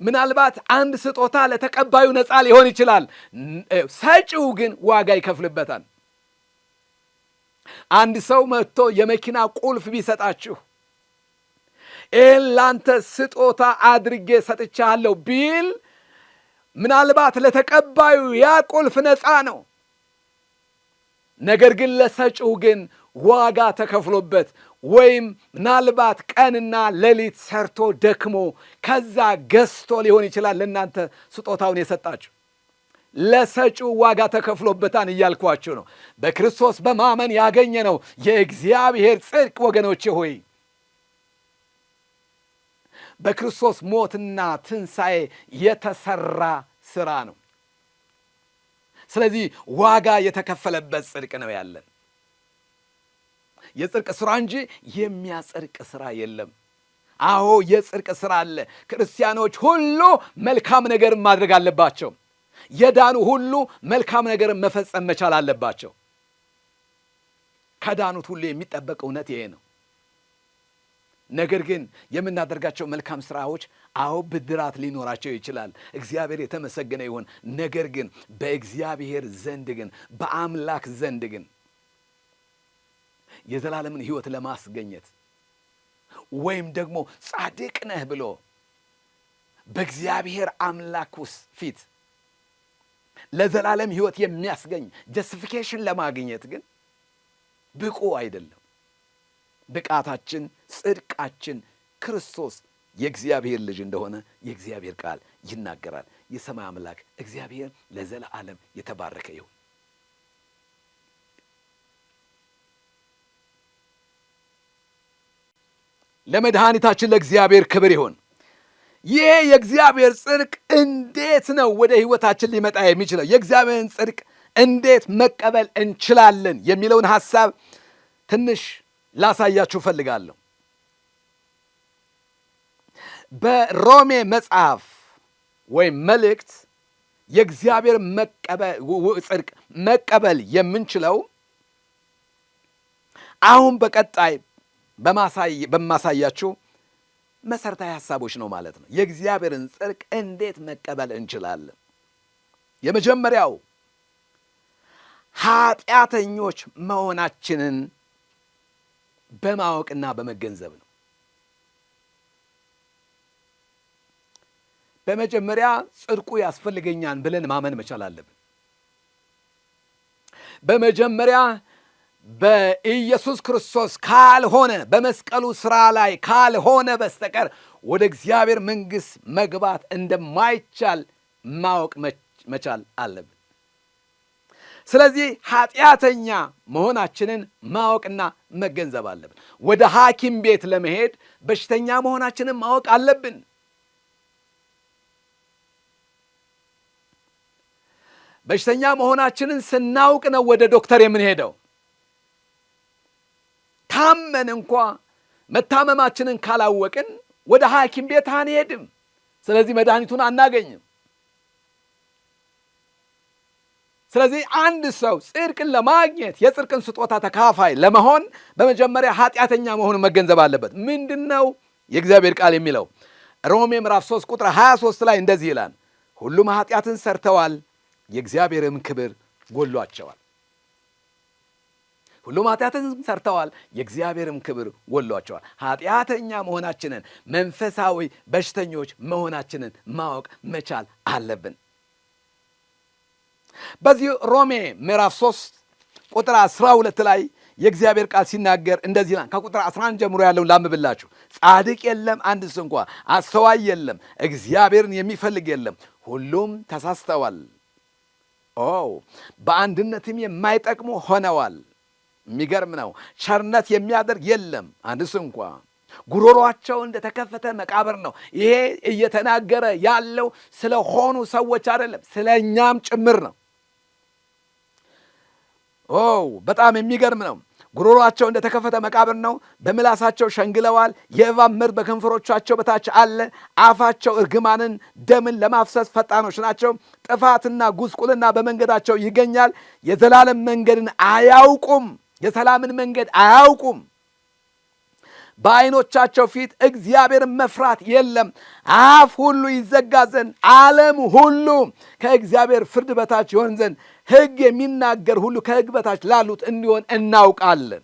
ምናልባት አንድ ስጦታ ለተቀባዩ ነፃ ሊሆን ይችላል፣ ሰጪው ግን ዋጋ ይከፍልበታል። አንድ ሰው መጥቶ የመኪና ቁልፍ ቢሰጣችሁ ይህን ላንተ ስጦታ አድርጌ ሰጥቻለሁ ቢል ምናልባት ለተቀባዩ ያ ቁልፍ ነፃ ነው። ነገር ግን ለሰጪው ግን ዋጋ ተከፍሎበት ወይም ምናልባት ቀንና ሌሊት ሰርቶ ደክሞ ከዛ ገዝቶ ሊሆን ይችላል ለእናንተ ስጦታውን የሰጣችሁ። ለሰጪው ዋጋ ተከፍሎበታን እያልኳችሁ ነው። በክርስቶስ በማመን ያገኘ ነው የእግዚአብሔር ጽድቅ ወገኖቼ ሆይ በክርስቶስ ሞትና ትንሣኤ የተሰራ ስራ ነው። ስለዚህ ዋጋ የተከፈለበት ጽድቅ ነው ያለን። የጽድቅ ስራ እንጂ የሚያጸድቅ ስራ የለም። አዎ የጽድቅ ስራ አለ። ክርስቲያኖች ሁሉ መልካም ነገር ማድረግ አለባቸው። የዳኑ ሁሉ መልካም ነገር መፈጸም መቻል አለባቸው። ከዳኑት ሁሉ የሚጠበቅ እውነት ይሄ ነው። ነገር ግን የምናደርጋቸው መልካም ስራዎች አዎ ብድራት ሊኖራቸው ይችላል። እግዚአብሔር የተመሰገነ ይሁን። ነገር ግን በእግዚአብሔር ዘንድ ግን በአምላክ ዘንድ ግን የዘላለምን ሕይወት ለማስገኘት ወይም ደግሞ ጻድቅ ነህ ብሎ በእግዚአብሔር አምላክ ፊት ለዘላለም ሕይወት የሚያስገኝ ጀስቲፊኬሽን ለማግኘት ግን ብቁ አይደለም። ብቃታችን፣ ጽድቃችን ክርስቶስ የእግዚአብሔር ልጅ እንደሆነ የእግዚአብሔር ቃል ይናገራል። የሰማይ አምላክ እግዚአብሔር ለዘላለም የተባረከ ይሁን። ለመድኃኒታችን ለእግዚአብሔር ክብር ይሁን። ይህ የእግዚአብሔር ጽድቅ እንዴት ነው ወደ ሕይወታችን ሊመጣ የሚችለው? የእግዚአብሔርን ጽድቅ እንዴት መቀበል እንችላለን የሚለውን ሐሳብ ትንሽ ላሳያችሁ ፈልጋለሁ። በሮሜ መጽሐፍ ወይም መልእክት የእግዚአብሔር ጽድቅ መቀበል የምንችለው አሁን በቀጣይ በማሳያችሁ መሰረታዊ ሐሳቦች ነው ማለት ነው። የእግዚአብሔርን ጽድቅ እንዴት መቀበል እንችላለን? የመጀመሪያው ኃጢአተኞች መሆናችንን በማወቅና በመገንዘብ ነው። በመጀመሪያ ጽድቁ ያስፈልገኛል ብለን ማመን መቻል አለብን። በመጀመሪያ በኢየሱስ ክርስቶስ ካልሆነ በመስቀሉ ሥራ ላይ ካልሆነ በስተቀር ወደ እግዚአብሔር መንግሥት መግባት እንደማይቻል ማወቅ መቻል አለብን። ስለዚህ ኃጢአተኛ መሆናችንን ማወቅና መገንዘብ አለብን። ወደ ሐኪም ቤት ለመሄድ በሽተኛ መሆናችንን ማወቅ አለብን። በሽተኛ መሆናችንን ስናውቅ ነው ወደ ዶክተር የምንሄደው። ታመን እንኳ መታመማችንን ካላወቅን ወደ ሐኪም ቤት አንሄድም። ስለዚህ መድኃኒቱን አናገኝም። ስለዚህ አንድ ሰው ጽድቅን ለማግኘት የጽድቅን ስጦታ ተካፋይ ለመሆን በመጀመሪያ ኃጢአተኛ መሆኑን መገንዘብ አለበት። ምንድን ነው የእግዚአብሔር ቃል የሚለው? ሮሜ ምዕራፍ 3 ቁጥር 23 ላይ እንደዚህ ይላል፣ ሁሉም ኃጢአትን ሰርተዋል፣ የእግዚአብሔርም ክብር ጎሏቸዋል። ሁሉም ኃጢአትን ሰርተዋል፣ የእግዚአብሔርም ክብር ጎሏቸዋል። ኃጢአተኛ መሆናችንን፣ መንፈሳዊ በሽተኞች መሆናችንን ማወቅ መቻል አለብን። በዚህ ሮሜ ምዕራፍ 3 ቁጥር 12 ላይ የእግዚአብሔር ቃል ሲናገር እንደዚህ ይላል። ከቁጥር 11 ጀምሮ ያለውን ላንብብላችሁ። ጻድቅ የለም አንድስ እንኳ፣ አስተዋይ የለም፣ እግዚአብሔርን የሚፈልግ የለም፣ ሁሉም ተሳስተዋል፣ በአንድነትም የማይጠቅሙ ሆነዋል። የሚገርም ነው። ቸርነት የሚያደርግ የለም አንድስ እንኳ፣ ጉሮሯቸው እንደተከፈተ መቃብር ነው። ይሄ እየተናገረ ያለው ስለሆኑ ሰዎች አይደለም፣ ስለ እኛም ጭምር ነው። በጣም የሚገርም ነው። ጉሮሯቸው እንደተከፈተ መቃብር ነው። በምላሳቸው ሸንግለዋል። የእባብ መርዝ በከንፈሮቻቸው በታች አለ። አፋቸው እርግማንን፣ ደምን ለማፍሰስ ፈጣኖች ናቸው። ጥፋትና ጉስቁልና በመንገዳቸው ይገኛል። የዘላለም መንገድን አያውቁም። የሰላምን መንገድ አያውቁም። በዓይኖቻቸው ፊት እግዚአብሔርን መፍራት የለም። አፍ ሁሉ ይዘጋ ዘንድ ዓለም ሁሉ ከእግዚአብሔር ፍርድ በታች ይሆን ዘንድ ሕግ የሚናገር ሁሉ ከሕግ በታች ላሉት እንዲሆን እናውቃለን።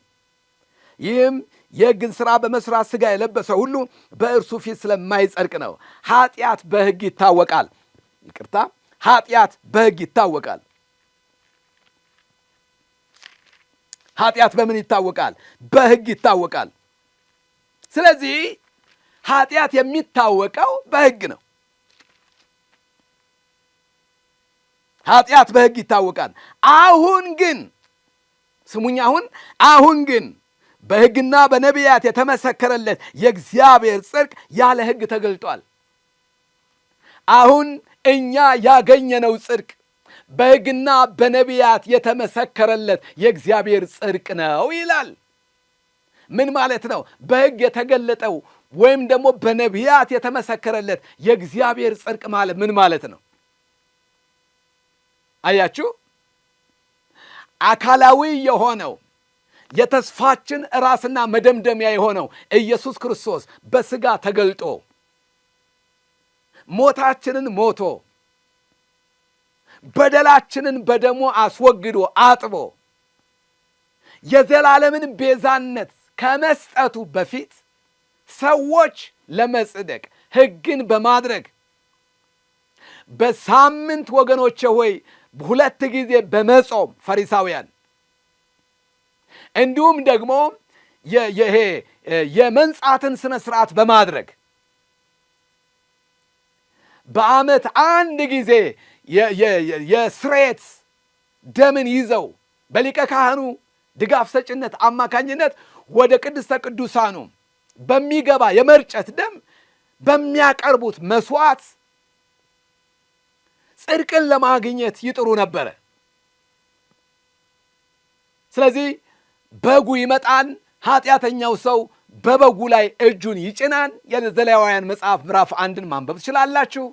ይህም የሕግን ሥራ በመሥራት ሥጋ የለበሰ ሁሉ በእርሱ ፊት ስለማይጸድቅ ነው። ኃጢአት በሕግ ይታወቃል። ይቅርታ፣ ኃጢአት በሕግ ይታወቃል። ኃጢአት በምን ይታወቃል? በሕግ ይታወቃል። ስለዚህ ኃጢአት የሚታወቀው በሕግ ነው። ኃጢአት በሕግ ይታወቃል። አሁን ግን ስሙኝ፣ አሁን ግን በሕግና በነቢያት የተመሰከረለት የእግዚአብሔር ጽድቅ ያለ ሕግ ተገልጧል። አሁን እኛ ያገኘነው ጽድቅ በሕግና በነቢያት የተመሰከረለት የእግዚአብሔር ጽድቅ ነው ይላል። ምን ማለት ነው? በሕግ የተገለጠው ወይም ደግሞ በነቢያት የተመሰከረለት የእግዚአብሔር ጽድቅ ማለት ምን ማለት ነው? አያችሁ፣ አካላዊ የሆነው የተስፋችን ራስና መደምደሚያ የሆነው ኢየሱስ ክርስቶስ በሥጋ ተገልጦ ሞታችንን ሞቶ በደላችንን በደሙ አስወግዶ አጥቦ የዘላለምን ቤዛነት ከመስጠቱ በፊት ሰዎች ለመጽደቅ ሕግን በማድረግ በሳምንት ወገኖቼ ሆይ 2 ጊዜ በመጾም ፈሪሳውያን፣ እንዲሁም ደግሞ ይሄ የመንጻትን ስነ ስርዓት በማድረግ በዓመት 1 ጊዜ የስርየት ደምን ይዘው በሊቀ ካህኑ ድጋፍ ሰጭነት አማካኝነት ወደ ቅድስተ ቅዱሳኑ በሚገባ የመርጨት ደም በሚያቀርቡት መስዋዕት ጽድቅን ለማግኘት ይጥሩ ነበረ። ስለዚህ በጉ ይመጣን፣ ኃጢአተኛው ሰው በበጉ ላይ እጁን ይጭናን። የዘሌዋውያን መጽሐፍ ምዕራፍ 1ን ማንበብ ትችላላችሁ።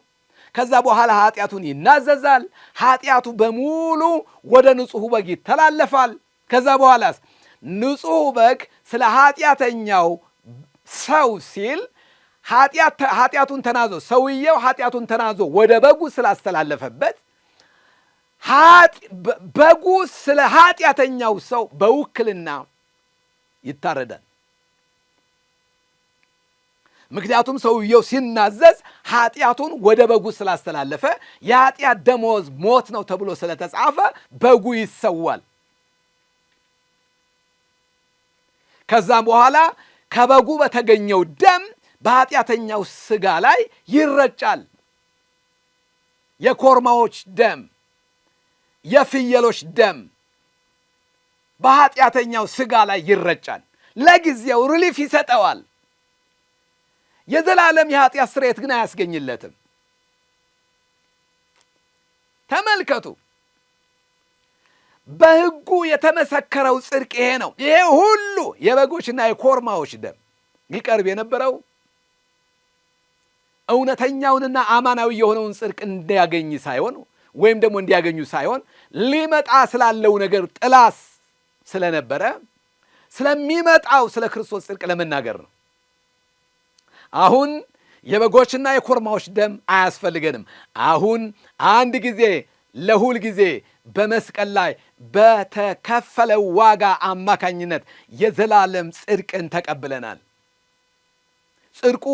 ከዛ በኋላ ኃጢአቱን ይናዘዛል። ኃጢአቱ በሙሉ ወደ ንጹሑ በግ ይተላለፋል። ከዛ በኋላስ ንጹሑ በግ ስለ ኃጢአተኛው ሰው ሲል ኃጢአቱን ተናዞ ሰውየው ኃጢአቱን ተናዞ ወደ በጉ ስላስተላለፈበት በጉ ስለ ኃጢአተኛው ሰው በውክልና ይታረዳል። ምክንያቱም ሰውየው ሲናዘዝ ኃጢአቱን ወደ በጉ ስላስተላለፈ የኃጢአት ደመወዝ ሞት ነው ተብሎ ስለተጻፈ በጉ ይሰዋል። ከዛም በኋላ ከበጉ በተገኘው ደም በኃጢአተኛው ሥጋ ላይ ይረጫል። የኮርማዎች ደም፣ የፍየሎች ደም በኃጢአተኛው ሥጋ ላይ ይረጫል። ለጊዜው ሪሊፍ ይሰጠዋል። የዘላለም የኃጢአት ስርየት ግን አያስገኝለትም። ተመልከቱ፣ በሕጉ የተመሰከረው ጽድቅ ይሄ ነው። ይሄ ሁሉ የበጎችና የኮርማዎች ደም ይቀርብ የነበረው እውነተኛውንና አማናዊ የሆነውን ጽድቅ እንዲያገኝ ሳይሆን ወይም ደግሞ እንዲያገኙ ሳይሆን ሊመጣ ስላለው ነገር ጥላስ ስለነበረ ስለሚመጣው ስለ ክርስቶስ ጽድቅ ለመናገር ነው። አሁን የበጎችና የኮርማዎች ደም አያስፈልገንም። አሁን አንድ ጊዜ ለሁል ጊዜ በመስቀል ላይ በተከፈለው ዋጋ አማካኝነት የዘላለም ጽድቅን ተቀብለናል። ጽድቁ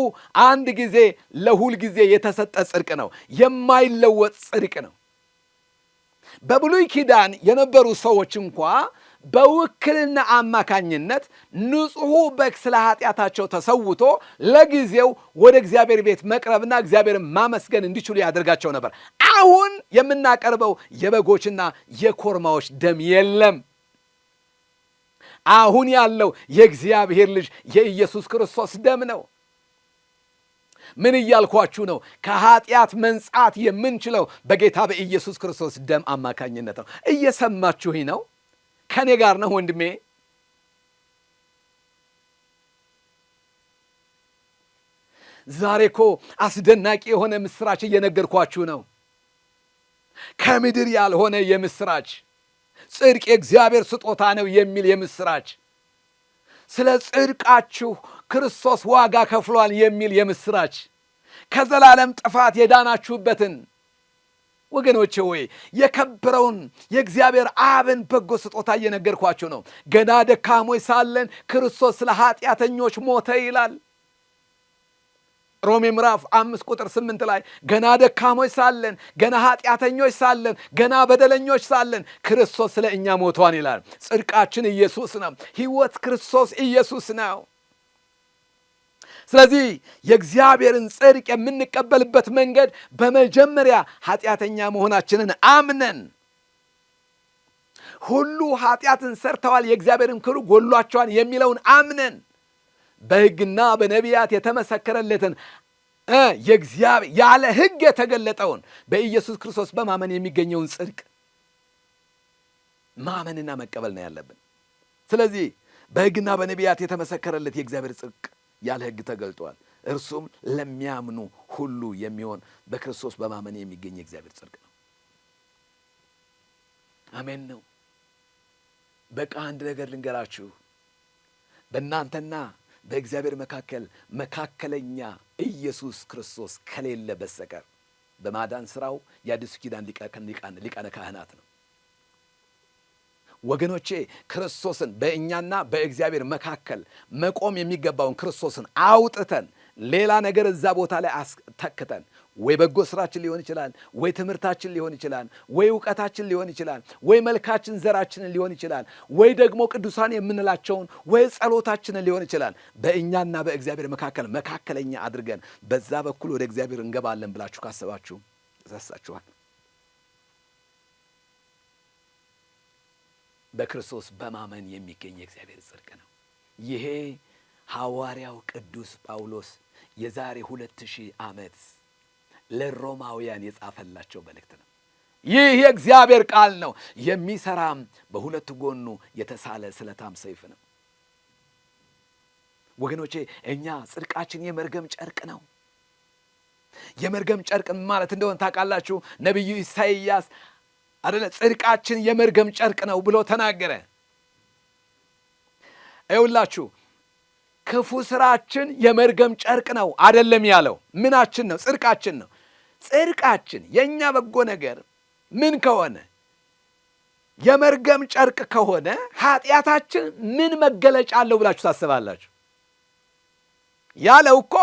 አንድ ጊዜ ለሁል ጊዜ የተሰጠ ጽድቅ ነው። የማይለወጥ ጽድቅ ነው። በብሉይ ኪዳን የነበሩ ሰዎች እንኳ በውክልና አማካኝነት ንጹሑ በግ ስለ ኃጢአታቸው ተሰውቶ ለጊዜው ወደ እግዚአብሔር ቤት መቅረብና እግዚአብሔርን ማመስገን እንዲችሉ ያደርጋቸው ነበር። አሁን የምናቀርበው የበጎችና የኮርማዎች ደም የለም። አሁን ያለው የእግዚአብሔር ልጅ የኢየሱስ ክርስቶስ ደም ነው። ምን እያልኳችሁ ነው? ከኃጢአት መንጻት የምንችለው በጌታ በኢየሱስ ክርስቶስ ደም አማካኝነት ነው። እየሰማችሁኝ ነው? ከኔ ጋር ነው ወንድሜ? ዛሬ እኮ አስደናቂ የሆነ ምስራች እየነገርኳችሁ ነው። ከምድር ያልሆነ የምስራች፣ ጽድቅ የእግዚአብሔር ስጦታ ነው የሚል የምስራች፣ ስለ ጽድቃችሁ ክርስቶስ ዋጋ ከፍሏል የሚል የምስራች፣ ከዘላለም ጥፋት የዳናችሁበትን ወገኖቼ ሆይ የከበረውን የእግዚአብሔር አብን በጎ ስጦታ እየነገርኳችሁ ነው። ገና ደካሞች ሳለን ክርስቶስ ስለ ኃጢአተኞች ሞተ ይላል። ሮሜ ምዕራፍ 5 ቁጥር 8 ላይ ገና ደካሞች ሳለን፣ ገና ኃጢአተኞች ሳለን፣ ገና በደለኞች ሳለን ክርስቶስ ስለ እኛ ሞቷን ይላል። ጽድቃችን ኢየሱስ ነው። ሕይወት ክርስቶስ ኢየሱስ ነው። ስለዚህ የእግዚአብሔርን ጽድቅ የምንቀበልበት መንገድ በመጀመሪያ ኃጢአተኛ መሆናችንን አምነን፣ ሁሉ ኃጢአትን ሰርተዋል የእግዚአብሔርን ክብር ጎድሏቸዋል የሚለውን አምነን፣ በሕግና በነቢያት የተመሰከረለትን የእግዚአብሔር ያለ ሕግ የተገለጠውን በኢየሱስ ክርስቶስ በማመን የሚገኘውን ጽድቅ ማመንና መቀበል ነው ያለብን። ስለዚህ በሕግና በነቢያት የተመሰከረለት የእግዚአብሔር ጽድቅ ያለ ሕግ ተገልጧል። እርሱም ለሚያምኑ ሁሉ የሚሆን በክርስቶስ በማመን የሚገኝ የእግዚአብሔር ጽድቅ ነው። አሜን ነው። በቃ አንድ ነገር ልንገራችሁ። በእናንተና በእግዚአብሔር መካከል መካከለኛ ኢየሱስ ክርስቶስ ከሌለ በስተቀር በማዳን ሥራው የአዲሱ ኪዳን ሊቃነ ካህናት ነው። ወገኖቼ ክርስቶስን በእኛና በእግዚአብሔር መካከል መቆም የሚገባውን ክርስቶስን አውጥተን ሌላ ነገር እዛ ቦታ ላይ ተክተን ወይ በጎ ስራችን ሊሆን ይችላል፣ ወይ ትምህርታችን ሊሆን ይችላል፣ ወይ እውቀታችን ሊሆን ይችላል፣ ወይ መልካችን ዘራችንን ሊሆን ይችላል፣ ወይ ደግሞ ቅዱሳን የምንላቸውን ወይ ጸሎታችንን ሊሆን ይችላል። በእኛና በእግዚአብሔር መካከል መካከለኛ አድርገን በዛ በኩል ወደ እግዚአብሔር እንገባለን ብላችሁ ካሰባችሁ ተሳሳችኋል። በክርስቶስ በማመን የሚገኝ የእግዚአብሔር ጽድቅ ነው። ይሄ ሐዋርያው ቅዱስ ጳውሎስ የዛሬ 2000 ዓመት ለሮማውያን የጻፈላቸው መልእክት ነው። ይህ የእግዚአብሔር ቃል ነው፣ የሚሰራም በሁለት ጎኑ የተሳለ ስለታም ሰይፍ ነው። ወገኖቼ እኛ ጽድቃችን የመርገም ጨርቅ ነው። የመርገም ጨርቅ ማለት እንደሆነ ታውቃላችሁ። ነቢዩ ኢሳይያስ አይደለ ጽድቃችን የመርገም ጨርቅ ነው ብሎ ተናገረ። አይውላችሁ ክፉ ስራችን የመርገም ጨርቅ ነው አይደለም ያለው። ምናችን ነው? ጽድቃችን ነው። ጽድቃችን የኛ በጎ ነገር ምን ከሆነ የመርገም ጨርቅ ከሆነ ኃጢአታችን ምን መገለጫ አለው ብላችሁ ታስባላችሁ? ያለው እኮ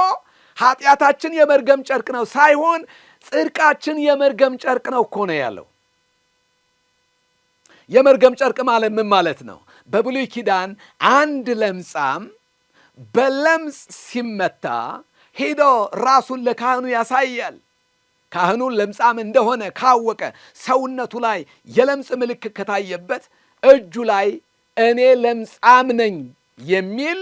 ኃጢአታችን የመርገም ጨርቅ ነው ሳይሆን ጽድቃችን የመርገም ጨርቅ ነው እኮ ነው ያለው። የመርገም ጨርቅ ማለት ምን ማለት ነው? በብሉይ ኪዳን አንድ ለምጻም በለምጽ ሲመታ ሄዶ ራሱን ለካህኑ ያሳያል። ካህኑ ለምጻም እንደሆነ ካወቀ ሰውነቱ ላይ የለምጽ ምልክት ከታየበት እጁ ላይ እኔ ለምጻም ነኝ የሚል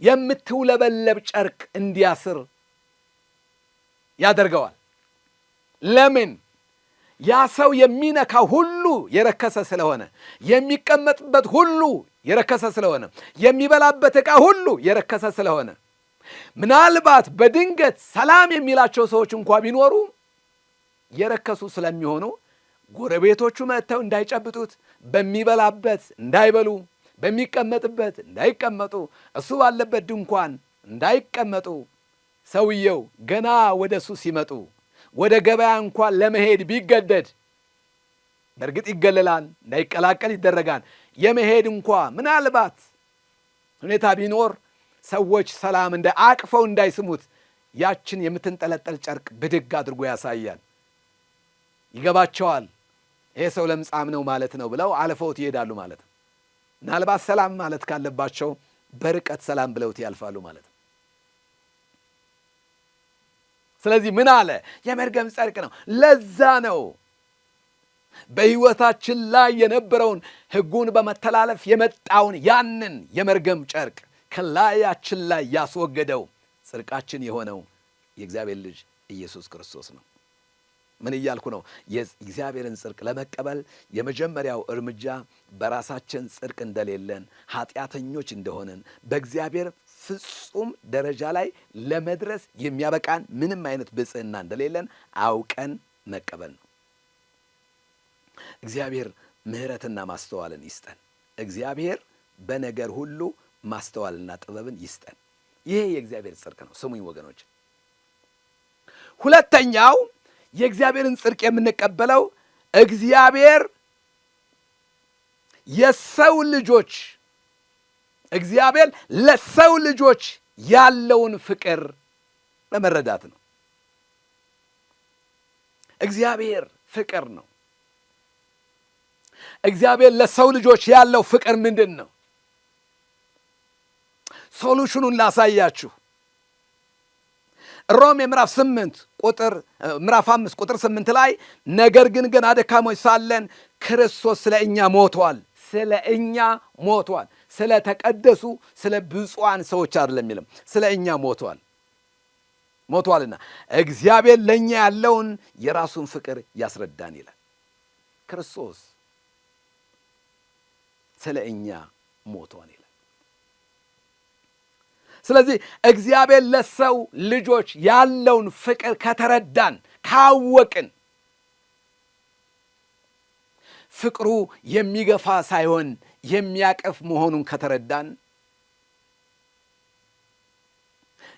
የምትውለበለብ ጨርቅ እንዲያስር ያደርገዋል። ለምን? ያ ሰው የሚነካው ሁሉ የረከሰ ስለሆነ፣ የሚቀመጥበት ሁሉ የረከሰ ስለሆነ፣ የሚበላበት ዕቃ ሁሉ የረከሰ ስለሆነ፣ ምናልባት በድንገት ሰላም የሚላቸው ሰዎች እንኳ ቢኖሩ የረከሱ ስለሚሆኑ ጎረቤቶቹ መጥተው እንዳይጨብጡት፣ በሚበላበት እንዳይበሉ፣ በሚቀመጥበት እንዳይቀመጡ፣ እሱ ባለበት ድንኳን እንዳይቀመጡ፣ ሰውየው ገና ወደ እሱ ሲመጡ ወደ ገበያ እንኳን ለመሄድ ቢገደድ በእርግጥ ይገለላል፣ እንዳይቀላቀል ይደረጋል። የመሄድ እንኳ ምናልባት ሁኔታ ቢኖር ሰዎች ሰላም አቅፈው እንዳይስሙት ያችን የምትንጠለጠል ጨርቅ ብድግ አድርጎ ያሳያል። ይገባቸዋል፣ ይሄ ሰው ለምጻም ነው ማለት ነው ብለው አልፈውት ይሄዳሉ ማለት ነው። ምናልባት ሰላም ማለት ካለባቸው በርቀት ሰላም ብለውት ያልፋሉ ማለት ነው። ስለዚህ ምን አለ? የመርገም ጨርቅ ነው። ለዛ ነው በሕይወታችን ላይ የነበረውን ሕጉን በመተላለፍ የመጣውን ያንን የመርገም ጨርቅ ከላያችን ላይ ያስወገደው ጽድቃችን የሆነው የእግዚአብሔር ልጅ ኢየሱስ ክርስቶስ ነው። ምን እያልኩ ነው? የእግዚአብሔርን ጽድቅ ለመቀበል የመጀመሪያው እርምጃ በራሳችን ጽድቅ እንደሌለን፣ ኃጢአተኞች እንደሆንን፣ በእግዚአብሔር ፍጹም ደረጃ ላይ ለመድረስ የሚያበቃን ምንም አይነት ብጽዕና እንደሌለን አውቀን መቀበል ነው። እግዚአብሔር ምሕረትና ማስተዋልን ይስጠን። እግዚአብሔር በነገር ሁሉ ማስተዋልና ጥበብን ይስጠን። ይሄ የእግዚአብሔር ጽድቅ ነው። ስሙኝ ወገኖች፣ ሁለተኛው የእግዚአብሔርን ጽድቅ የምንቀበለው እግዚአብሔር ለሰው ልጆች ያለውን ፍቅር በመረዳት ነው። እግዚአብሔር ፍቅር ነው። እግዚአብሔር ለሰው ልጆች ያለው ፍቅር ምንድን ነው? ሶሉሽኑን ላሳያችሁ። ሮሜ ምዕራፍ 5 ቁጥር 8 ላይ ነገር ግን ገና ደካሞች ሳለን ክርስቶስ ስለ እኛ ሞቷል። ስለ ተቀደሱ ስለ ብፁዓን ሰዎች አይደለም የሚልም፣ ስለ እኛ ሞቷልና እግዚአብሔር ለእኛ ያለውን የራሱን ፍቅር ያስረዳን ይላል። ክርስቶስ ስለ እኛ ሞቷል ይላል። ስለዚህ እግዚአብሔር ለሰው ልጆች ያለውን ፍቅር ከተረዳን ካወቅን፣ ፍቅሩ የሚገፋ ሳይሆን የሚያቀፍ መሆኑን ከተረዳን፣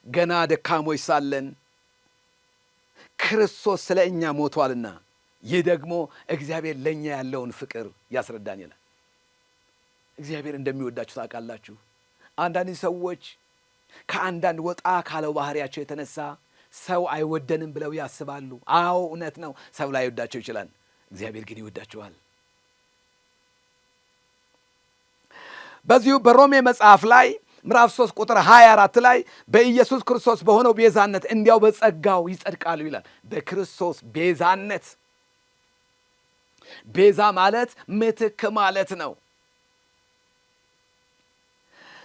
ገና ደካሞች ሳለን ክርስቶስ ስለ እኛ ሞቷልና ይህ ደግሞ እግዚአብሔር ለእኛ ያለውን ፍቅር ያስረዳን ይላል። እግዚአብሔር እንደሚወዳችሁ ታውቃላችሁ። አንዳንድ ሰዎች ከአንዳንድ ወጣ ካለው ባህሪያቸው የተነሳ ሰው አይወደንም ብለው ያስባሉ። አዎ እውነት ነው፣ ሰው ላይ ይወዳቸው ይችላል። እግዚአብሔር ግን ይወዳቸዋል። በዚሁ በሮሜ መጽሐፍ ላይ ምዕራፍ 3 ቁጥር 24 ላይ በኢየሱስ ክርስቶስ በሆነው ቤዛነት እንዲያው በጸጋው ይጸድቃሉ ይላል። በክርስቶስ ቤዛነት፣ ቤዛ ማለት ምትክ ማለት ነው።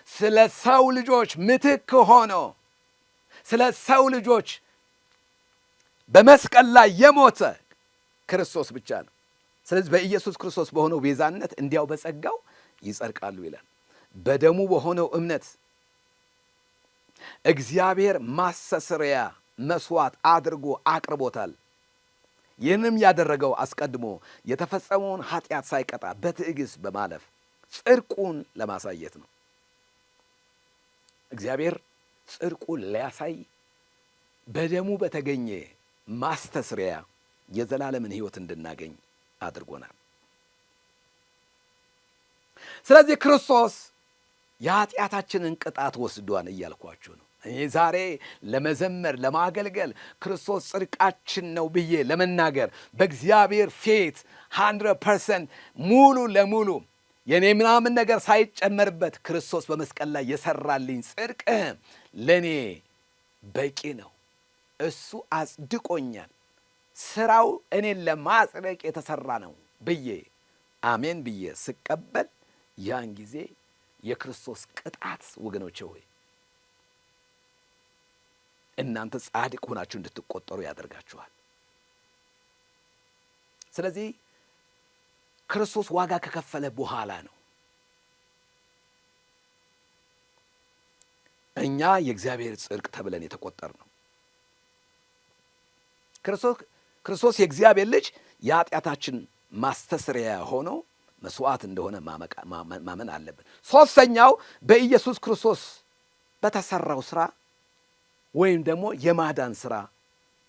ስለ ሰው ልጆች ምትክ ሆኖ ስለ ሰው ልጆች በመስቀል ላይ የሞተ ክርስቶስ ብቻ ነው። ስለዚህ በኢየሱስ ክርስቶስ በሆነው ቤዛነት እንዲያው በጸጋው ይጸድቃሉ ይላል። በደሙ በሆነው እምነት እግዚአብሔር ማስተስረያ መስዋዕት አድርጎ አቅርቦታል። ይህንም ያደረገው አስቀድሞ የተፈጸመውን ኃጢአት ሳይቀጣ በትዕግስት በማለፍ ጽድቁን ለማሳየት ነው። እግዚአብሔር ጽድቁን ሊያሳይ በደሙ በተገኘ ማስተስሪያ የዘላለምን ሕይወት እንድናገኝ አድርጎናል። ስለዚህ ክርስቶስ የኃጢአታችንን ቅጣት ወስዷን እያልኳችሁ ነው። እኔ ዛሬ ለመዘመር ለማገልገል ክርስቶስ ጽድቃችን ነው ብዬ ለመናገር በእግዚአብሔር ፊት 100% ሙሉ ለሙሉ የኔ ምናምን ነገር ሳይጨመርበት ክርስቶስ በመስቀል ላይ የሰራልኝ ጽድቅ ለኔ በቂ ነው። እሱ አጽድቆኛል። ስራው እኔን ለማጽደቅ የተሰራ ነው ብዬ አሜን ብዬ ስቀበል ያን ጊዜ የክርስቶስ ቅጣት ወገኖቼ ሆይ እናንተ ጻድቅ ሆናችሁ እንድትቆጠሩ ያደርጋችኋል። ስለዚህ ክርስቶስ ዋጋ ከከፈለ በኋላ ነው እኛ የእግዚአብሔር ጽድቅ ተብለን የተቆጠር ነው። ክርስቶስ የእግዚአብሔር ልጅ የኃጢአታችን ማስተስሪያ ሆኖ መስዋዕት እንደሆነ ማመን አለብን። ሶስተኛው በኢየሱስ ክርስቶስ በተሰራው ስራ ወይም ደግሞ የማዳን ስራ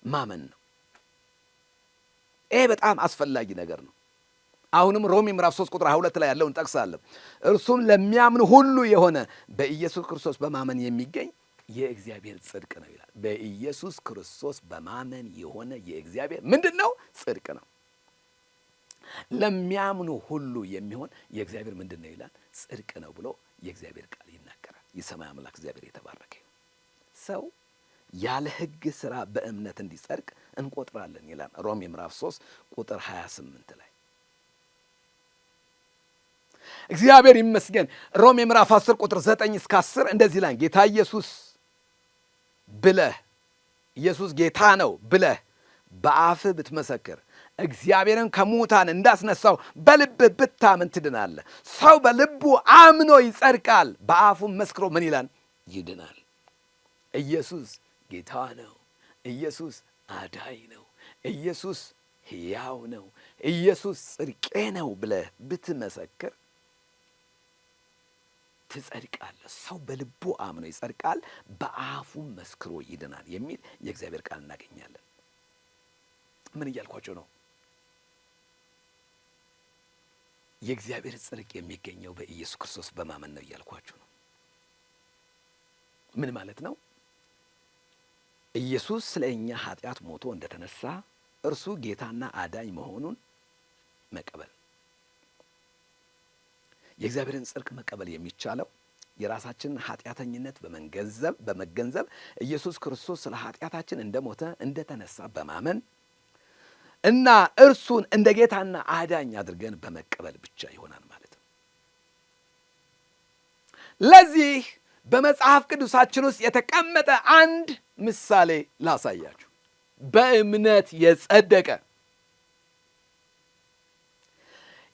ማመን ነው። ይሄ በጣም አስፈላጊ ነገር ነው። አሁንም ሮሜ ምዕራፍ 3 ቁጥር 22 ላይ ያለውን ጠቅሳለሁ። እርሱም ለሚያምኑ ሁሉ የሆነ በኢየሱስ ክርስቶስ በማመን የሚገኝ የእግዚአብሔር ጽድቅ ነው ይላል። በኢየሱስ ክርስቶስ በማመን የሆነ የእግዚአብሔር ምንድን ነው? ጽድቅ ነው። ለሚያምኑ ሁሉ የሚሆን የእግዚአብሔር ምንድን ነው ይላል? ጽድቅ ነው ብሎ የእግዚአብሔር ቃል ይናገራል። የሰማይ አምላክ እግዚአብሔር የተባረከ ይሁን። ሰው ያለ ሕግ ሥራ በእምነት እንዲጸድቅ እንቆጥራለን ይላል ሮሜ ምዕራፍ 3 ቁጥር 28 ላይ። እግዚአብሔር ይመስገን። ሮሜ ምዕራፍ 10 ቁጥር 9 እስከ 10 እንደዚህ ላይ ጌታ ኢየሱስ ብለህ ኢየሱስ ጌታ ነው ብለህ በአፍህ ብትመሰክር እግዚአብሔርን ከሙታን እንዳስነሳው በልብህ ብታምን ትድናለህ። ሰው በልቡ አምኖ ይጸድቃል፣ በአፉም መስክሮ ምን ይላል? ይድናል። ኢየሱስ ጌታ ነው። ኢየሱስ አዳኝ ነው። ኢየሱስ ሕያው ነው። ኢየሱስ ጽድቄ ነው ብለህ ብትመሰክር ትጸድቃለህ። ሰው በልቡ አምኖ ይጸድቃል፣ በአፉም መስክሮ ይድናል የሚል የእግዚአብሔር ቃል እናገኛለን። ምን እያልኳቸው ነው? የእግዚአብሔር ጽድቅ የሚገኘው በኢየሱስ ክርስቶስ በማመን ነው እያልኳችሁ ነው። ምን ማለት ነው? ኢየሱስ ስለ እኛ ኃጢአት ሞቶ እንደተነሳ እርሱ ጌታና አዳኝ መሆኑን መቀበል። የእግዚአብሔርን ጽድቅ መቀበል የሚቻለው የራሳችንን ኃጢአተኝነት በመገንዘብ ኢየሱስ ክርስቶስ ስለ ኃጢአታችን እንደሞተ እንደተነሳ በማመን እና እርሱን እንደ ጌታና አዳኝ አድርገን በመቀበል ብቻ ይሆናል ማለት ነው። ለዚህ በመጽሐፍ ቅዱሳችን ውስጥ የተቀመጠ አንድ ምሳሌ ላሳያችሁ። በእምነት የጸደቀ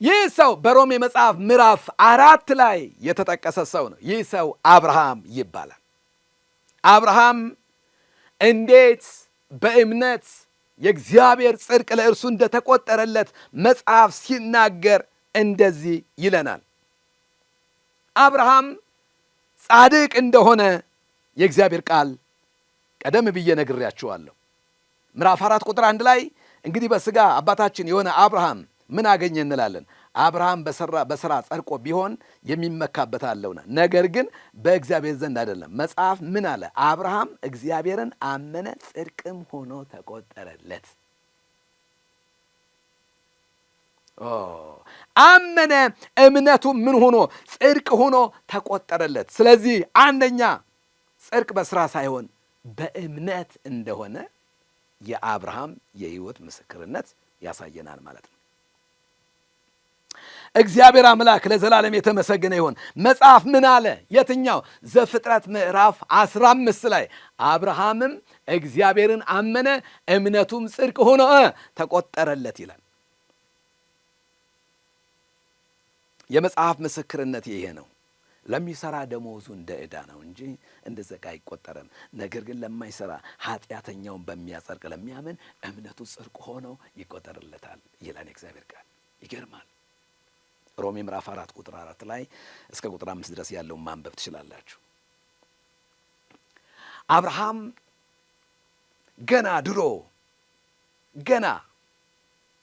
ይህ ሰው በሮሜ መጽሐፍ ምዕራፍ 4 ላይ የተጠቀሰ ሰው ነው። ይህ ሰው አብርሃም ይባላል። አብርሃም እንዴት በእምነት የእግዚአብሔር ጽድቅ ለእርሱ እንደተቆጠረለት መጽሐፍ ሲናገር እንደዚህ ይለናል። አብርሃም ጻድቅ እንደሆነ የእግዚአብሔር ቃል ቀደም ብዬ ነግሬያችኋለሁ። ምዕራፍ 4 ቁጥር 1 ላይ እንግዲህ በሥጋ አባታችን የሆነ አብርሃም ምን አገኘ እንላለን? አብርሃም በሥራ ጸድቆ ቢሆን የሚመካበት አለውና፣ ነገር ግን በእግዚአብሔር ዘንድ አይደለም። መጽሐፍ ምን አለ? አብርሃም እግዚአብሔርን አመነ፣ ጽድቅም ሆኖ ተቆጠረለት። አመነ፣ እምነቱ ምን ሆኖ? ጽድቅ ሆኖ ተቆጠረለት። ስለዚህ አንደኛ ጽድቅ በሥራ ሳይሆን በእምነት እንደሆነ የአብርሃም የሕይወት ምስክርነት ያሳየናል ማለት ነው። እግዚአብሔር አምላክ ለዘላለም የተመሰገነ ይሁን። መጽሐፍ ምን አለ? የትኛው? ዘፍጥረት ምዕራፍ 15 ላይ አብርሃምም እግዚአብሔርን አመነ፣ እምነቱም ጽድቅ ሆኖ ተቆጠረለት ይላል። የመጽሐፍ ምስክርነት ይሄ ነው። ለሚሰራ ደመወዙ እንደ ዕዳ ነው እንጂ እንደ ዘጋ አይቆጠርም። ነገር ግን ለማይሰራ ኃጢአተኛውን በሚያጸድቅ ለሚያምን እምነቱ ጽድቅ ሆኖ ይቆጠርለታል ይላል እግዚአብሔር ቃል። ይገርማል። ሮሜ ምዕራፍ 4 ቁጥር 4 ላይ እስከ ቁጥር 5 ድረስ ያለውን ማንበብ ትችላላችሁ። አብርሃም ገና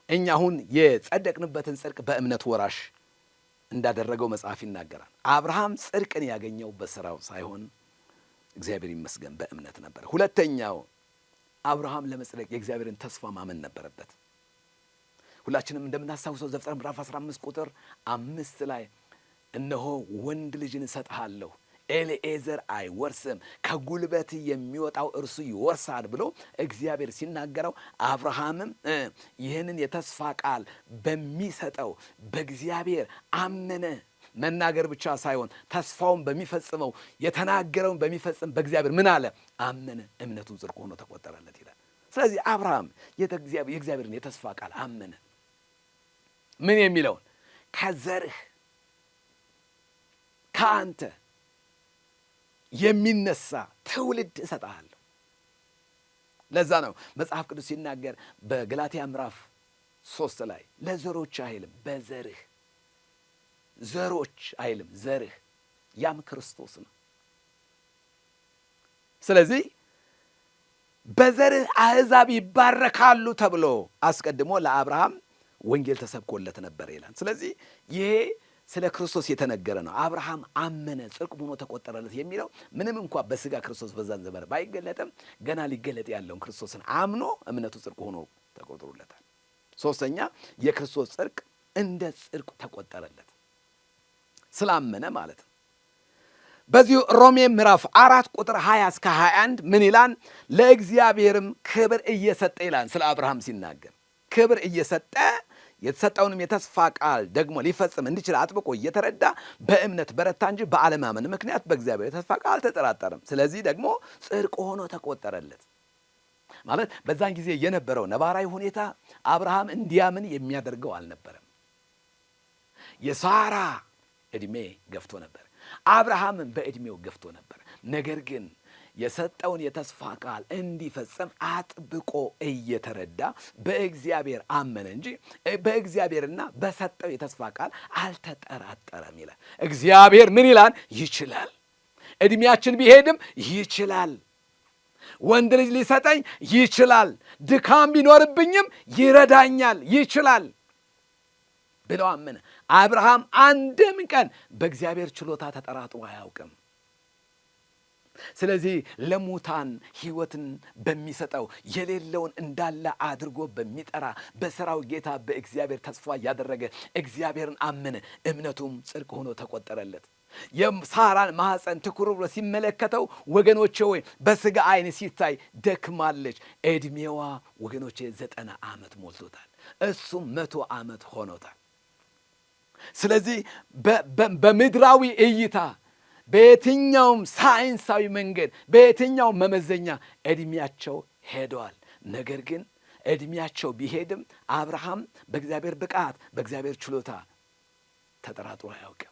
እኛ አሁን የጸደቅንበትን ጽድቅ በእምነት ወራሽ እንዳደረገው መጽሐፍ ይናገራል። አብርሃም ጽድቅን ያገኘው በሥራው ሳይሆን እግዚአብሔር ይመስገን በእምነት ነበር። ሁለተኛው አብርሃም ለመጽደቅ የእግዚአብሔርን ተስፋ ማመን ነበረበት። ሁላችንም እንደምናስታውሰው ዘፍጥረት ምዕራፍ 15 ቁጥር 5 ላይ እነሆ ወንድ ልጅን እሰጥሃለሁ፣ ኤልኤዘር አይወርስም፣ ከጉልበት የሚወጣው እርሱ ይወርሳል ብሎ እግዚአብሔር ሲናገረው አብርሃምም ይህንን የተስፋ ቃል በሚሰጠው በእግዚአብሔር አመነ። መናገር ብቻ ሳይሆን ተስፋውን በሚፈጽመው የተናገረውን በሚፈጽም በእግዚአብሔር ምን አለ? አመነ፣ እምነቱን ጽድቅ ሆኖ ተቆጠረለት ይላል። ስለዚህ አብርሃም የእግዚአብሔርን የተስፋ ቃል አመነ። ምን የሚለውን? ከዘርህ ከአንተ የሚነሳ ትውልድ እሰጥሃለሁ። ለዛ ነው መጽሐፍ ቅዱስ ሲናገር በገላትያ ምዕራፍ 3 ላይ ለዘሮች አይልም በዘርህ፣ ዘሮች አይልም ዘርህ፣ ያም ክርስቶስ ነው። ስለዚህ በዘርህ አሕዛብ ይባረካሉ ተብሎ አስቀድሞ ለአብርሃም ወንጌል ተሰብኮለት ነበር ይላል። ስለዚህ ይሄ ስለ ክርስቶስ የተነገረ ነው። አብርሃም አመነ፣ ጽድቅ ሆኖ ተቆጠረለት የሚለው ምንም እንኳ በሥጋ ክርስቶስ በዛን ዘመን ባይገለጥም ገና ሊገለጥ ያለውን ክርስቶስን አምኖ እምነቱ ጽድቅ ሆኖ ተቆጥሮለታል። ሶስተኛ የክርስቶስ ጽድቅ እንደ ጽድቅ ተቆጠረለት ስላመነ ማለት ነው። በዚሁ ሮሜ ምዕራፍ 4 ቁጥር 20 እስከ 21 ምን ይላል? ለእግዚአብሔርም ክብር እየሰጠ ይላል። ስለ አብርሃም ሲናገር ክብር እየሰጠ የተሰጠውንም የተስፋ ቃል ደግሞ ሊፈጽም እንዲችል አጥብቆ እየተረዳ በእምነት በረታ እንጂ በአለማመን ምክንያት በእግዚአብሔር የተስፋ ቃል አልተጠራጠረም። ስለዚህ ደግሞ ጽድቅ ሆኖ ተቆጠረለት ማለት በዛን ጊዜ የነበረው ነባራዊ ሁኔታ አብርሃም እንዲያምን የሚያደርገው አልነበረም። የሳራ ዕድሜ ገፍቶ ነበር። አብርሃምን በዕድሜው ገፍቶ ነበር። ነገር ግን የሰጠውን የተስፋ ቃል እንዲፈጽም አጥብቆ እየተረዳ በእግዚአብሔር አመነ እንጂ በእግዚአብሔርና በሰጠው የተስፋ ቃል አልተጠራጠረም ይላል። እግዚአብሔር ምን ይላል? ይችላል። ዕድሜያችን ቢሄድም ይችላል። ወንድ ልጅ ሊሰጠኝ ይችላል። ድካም ቢኖርብኝም ይረዳኛል፣ ይችላል ብለው አመነ። አብርሃም አንድም ቀን በእግዚአብሔር ችሎታ ተጠራጥሮ አያውቅም። ስለዚህ ለሙታን ሕይወትን በሚሰጠው የሌለውን እንዳለ አድርጎ በሚጠራ በሥራው ጌታ በእግዚአብሔር ተስፋ ያደረገ እግዚአብሔርን አመነ፣ እምነቱም ጽድቅ ሆኖ ተቆጠረለት። የሳራን ማኅፀን ትኩር ብሎ ሲመለከተው ወገኖቼ ወይ በሥጋ ዓይን ሲታይ ደክማለች። ዕድሜዋ ወገኖቼ 90 ዓመት ሞልቶታል፣ እሱም 100 ዓመት ሆኖታል። ስለዚህ በምድራዊ እይታ በየትኛውም ሳይንሳዊ መንገድ በየትኛውም መመዘኛ ዕድሜያቸው ሄደዋል። ነገር ግን ዕድሜያቸው ቢሄድም አብርሃም በእግዚአብሔር ብቃት በእግዚአብሔር ችሎታ ተጠራጥሮ አያውቅም።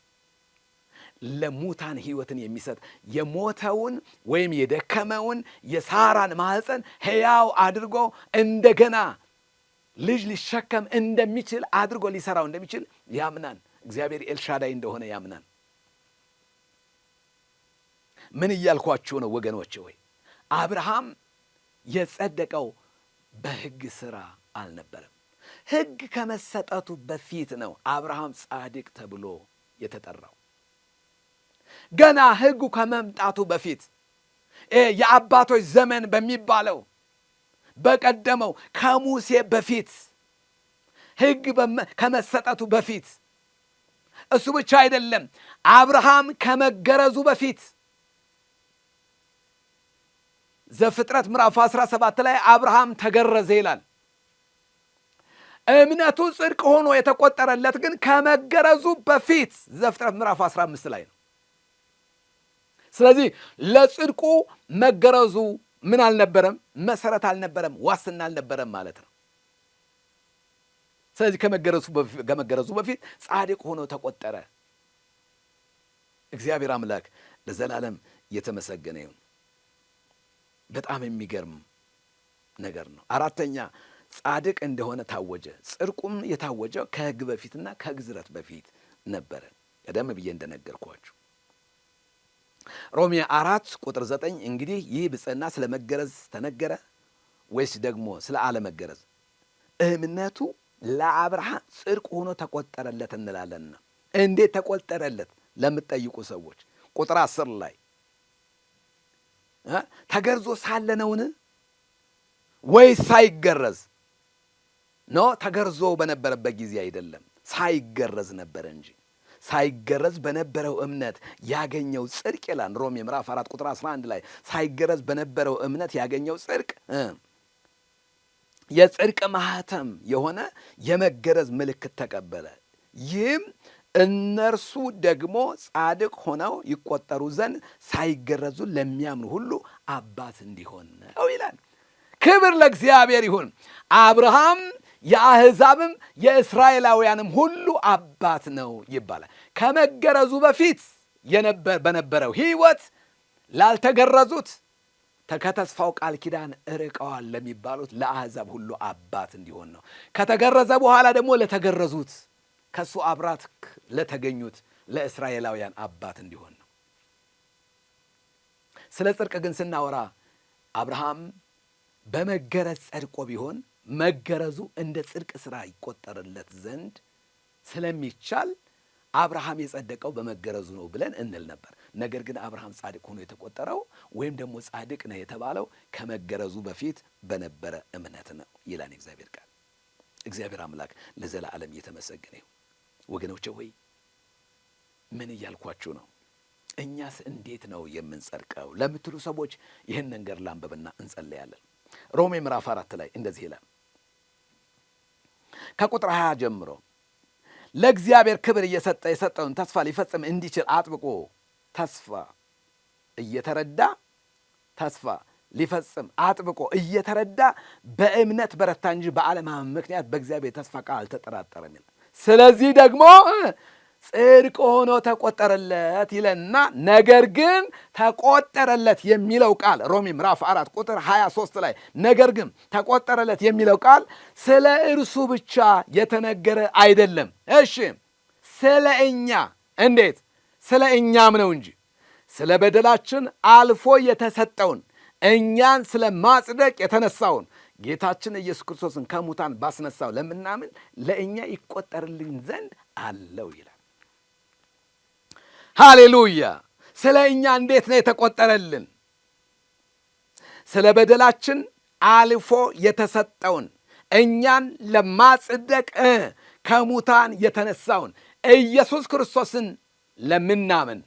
ለሙታን ሕይወትን የሚሰጥ የሞተውን ወይም የደከመውን የሳራን ማኅፀን ሕያው አድርጎ እንደገና ልጅ ሊሸከም እንደሚችል አድርጎ ሊሰራው እንደሚችል ያምናል። እግዚአብሔር ኤልሻዳይ እንደሆነ ያምናል። ምን እያልኳችሁ ነው ወገኖቼ? ወይ አብርሃም የጸደቀው በሕግ ሥራ አልነበረም። ሕግ ከመሰጠቱ በፊት ነው አብርሃም ጻድቅ ተብሎ የተጠራው። ገና ሕጉ ከመምጣቱ በፊት የአባቶች ዘመን በሚባለው በቀደመው ከሙሴ በፊት ሕግ ከመሰጠቱ በፊት፣ እሱ ብቻ አይደለም፣ አብርሃም ከመገረዙ በፊት ዘፍጥረት ምዕራፍ 17 ላይ አብርሃም ተገረዘ ይላል። እምነቱ ጽድቅ ሆኖ የተቆጠረለት ግን ከመገረዙ በፊት ዘፍጥረት ምዕራፍ 15 ላይ ነው። ስለዚህ ለጽድቁ መገረዙ ምን አልነበረም? መሰረት አልነበረም፣ ዋስትና አልነበረም ማለት ነው። ስለዚህ ከመገረዙ በፊት ጻድቅ ሆኖ ተቆጠረ። እግዚአብሔር አምላክ ለዘላለም የተመሰገነ ይሁን። በጣም የሚገርም ነገር ነው። አራተኛ ጻድቅ እንደሆነ ታወጀ። ጽድቁም የታወጀው ከሕግ በፊትና ከግዝረት በፊት ነበረ። ቀደም ብዬ እንደነገርኳችሁ ሮሜ 4:9 እንግዲህ ይህ ብፅዕና ስለ መገረዝ ተነገረ ወይስ ደግሞ ስለ አለመገረዝ? እምነቱ ለአብርሃም ጽድቅ ሆኖ ተቆጠረለት እንላለንና እንዴት ተቆጠረለት ለምትጠይቁ ሰዎች ቁጥር 10 ላይ ተገርዞ ሳለ ነውን ወይስ ሳይገረዝ ነው? ተገርዞ በነበረበት ጊዜ አይደለም፣ ሳይገረዝ ነበር እንጂ። ሳይገረዝ በነበረው እምነት ያገኘው ጽድቅ ይላል ሮሜ ምዕራፍ 4 ቁጥር 11 ላይ ሳይገረዝ በነበረው እምነት ያገኘው ጽድቅ የጽድቅ ማህተም የሆነ የመገረዝ ምልክት ተቀበለ። ይህም እነርሱ ደግሞ ጻድቅ ሆነው ይቆጠሩ ዘንድ ሳይገረዙ ለሚያምኑ ሁሉ አባት እንዲሆን ነው ይላል። ክብር ለእግዚአብሔር ይሁን። አብርሃም የአሕዛብም የእስራኤላውያንም ሁሉ አባት ነው ይባላል። ከመገረዙ በፊት በነበረው ሕይወት ላልተገረዙት ከተስፋው ቃል ኪዳን ርቀዋል ለሚባሉት ለአሕዛብ ሁሉ አባት እንዲሆን ነው። ከተገረዘ በኋላ ደግሞ ለተገረዙት ከሱ አብራት ለተገኙት ለእስራኤላውያን አባት እንዲሆን ነው። ስለ ጽድቅ ግን ስናወራ አብርሃም በመገረዝ ጸድቆ ቢሆን መገረዙ እንደ ጽድቅ ሥራ ይቆጠርለት ዘንድ ስለሚቻል አብርሃም የጸደቀው በመገረዙ ነው ብለን እንል ነበር። ነገር ግን አብርሃም ጻድቅ ሆኖ የተቆጠረው ወይም ደግሞ ጻድቅ ነው የተባለው ከመገረዙ በፊት በነበረ እምነት ነው ይላል እግዚአብሔር ቃል። እግዚአብሔር አምላክ ለዘላለም የተመሰገነ ይሁን። ወገኖቼ ሆይ ምን እያልኳችሁ ነው? እኛስ እንዴት ነው የምንጸድቀው ለምትሉ ሰዎች ይህን ነገር ላንብብና እንጸለያለን። ሮሜ ምዕራፍ 4 ላይ እንደዚህ ይላል ከቁጥር 20 ጀምሮ ለእግዚአብሔር ክብር እየሰጠ የሰጠውን ተስፋ ሊፈጽም እንዲችል አጥብቆ ተስፋ ሊፈጽም አጥብቆ እየተረዳ በእምነት በረታ እንጂ በአለማመን ምክንያት በእግዚአብሔር ተስፋ ቃል አልተጠራጠረም። ስለዚህ ደግሞ ጽድቅ ሆኖ ተቆጠረለት ይለና፣ ነገር ግን ተቆጠረለት የሚለው ቃል ሮሜ ምዕራፍ 4 ቁጥር 23 ላይ ነገር ግን ተቆጠረለት የሚለው ቃል ስለ እርሱ ብቻ የተነገረ አይደለም። እሺ ስለ እኛ እንዴት? ስለ እኛም ነው እንጂ ስለ በደላችን አልፎ የተሰጠውን እኛን ስለ ማጽደቅ የተነሳውን ጌታችን ኢየሱስ ክርስቶስን ከሙታን ባስነሳው ለምናምን ለእኛ ይቆጠርልን ዘንድ አለው ይላል። ሃሌሉያ! ስለ እኛ እንዴት ነው የተቆጠረልን? ስለ በደላችን አልፎ የተሰጠውን እኛን ለማጽደቅ ከሙታን የተነሳውን ኢየሱስ ክርስቶስን ለምናምን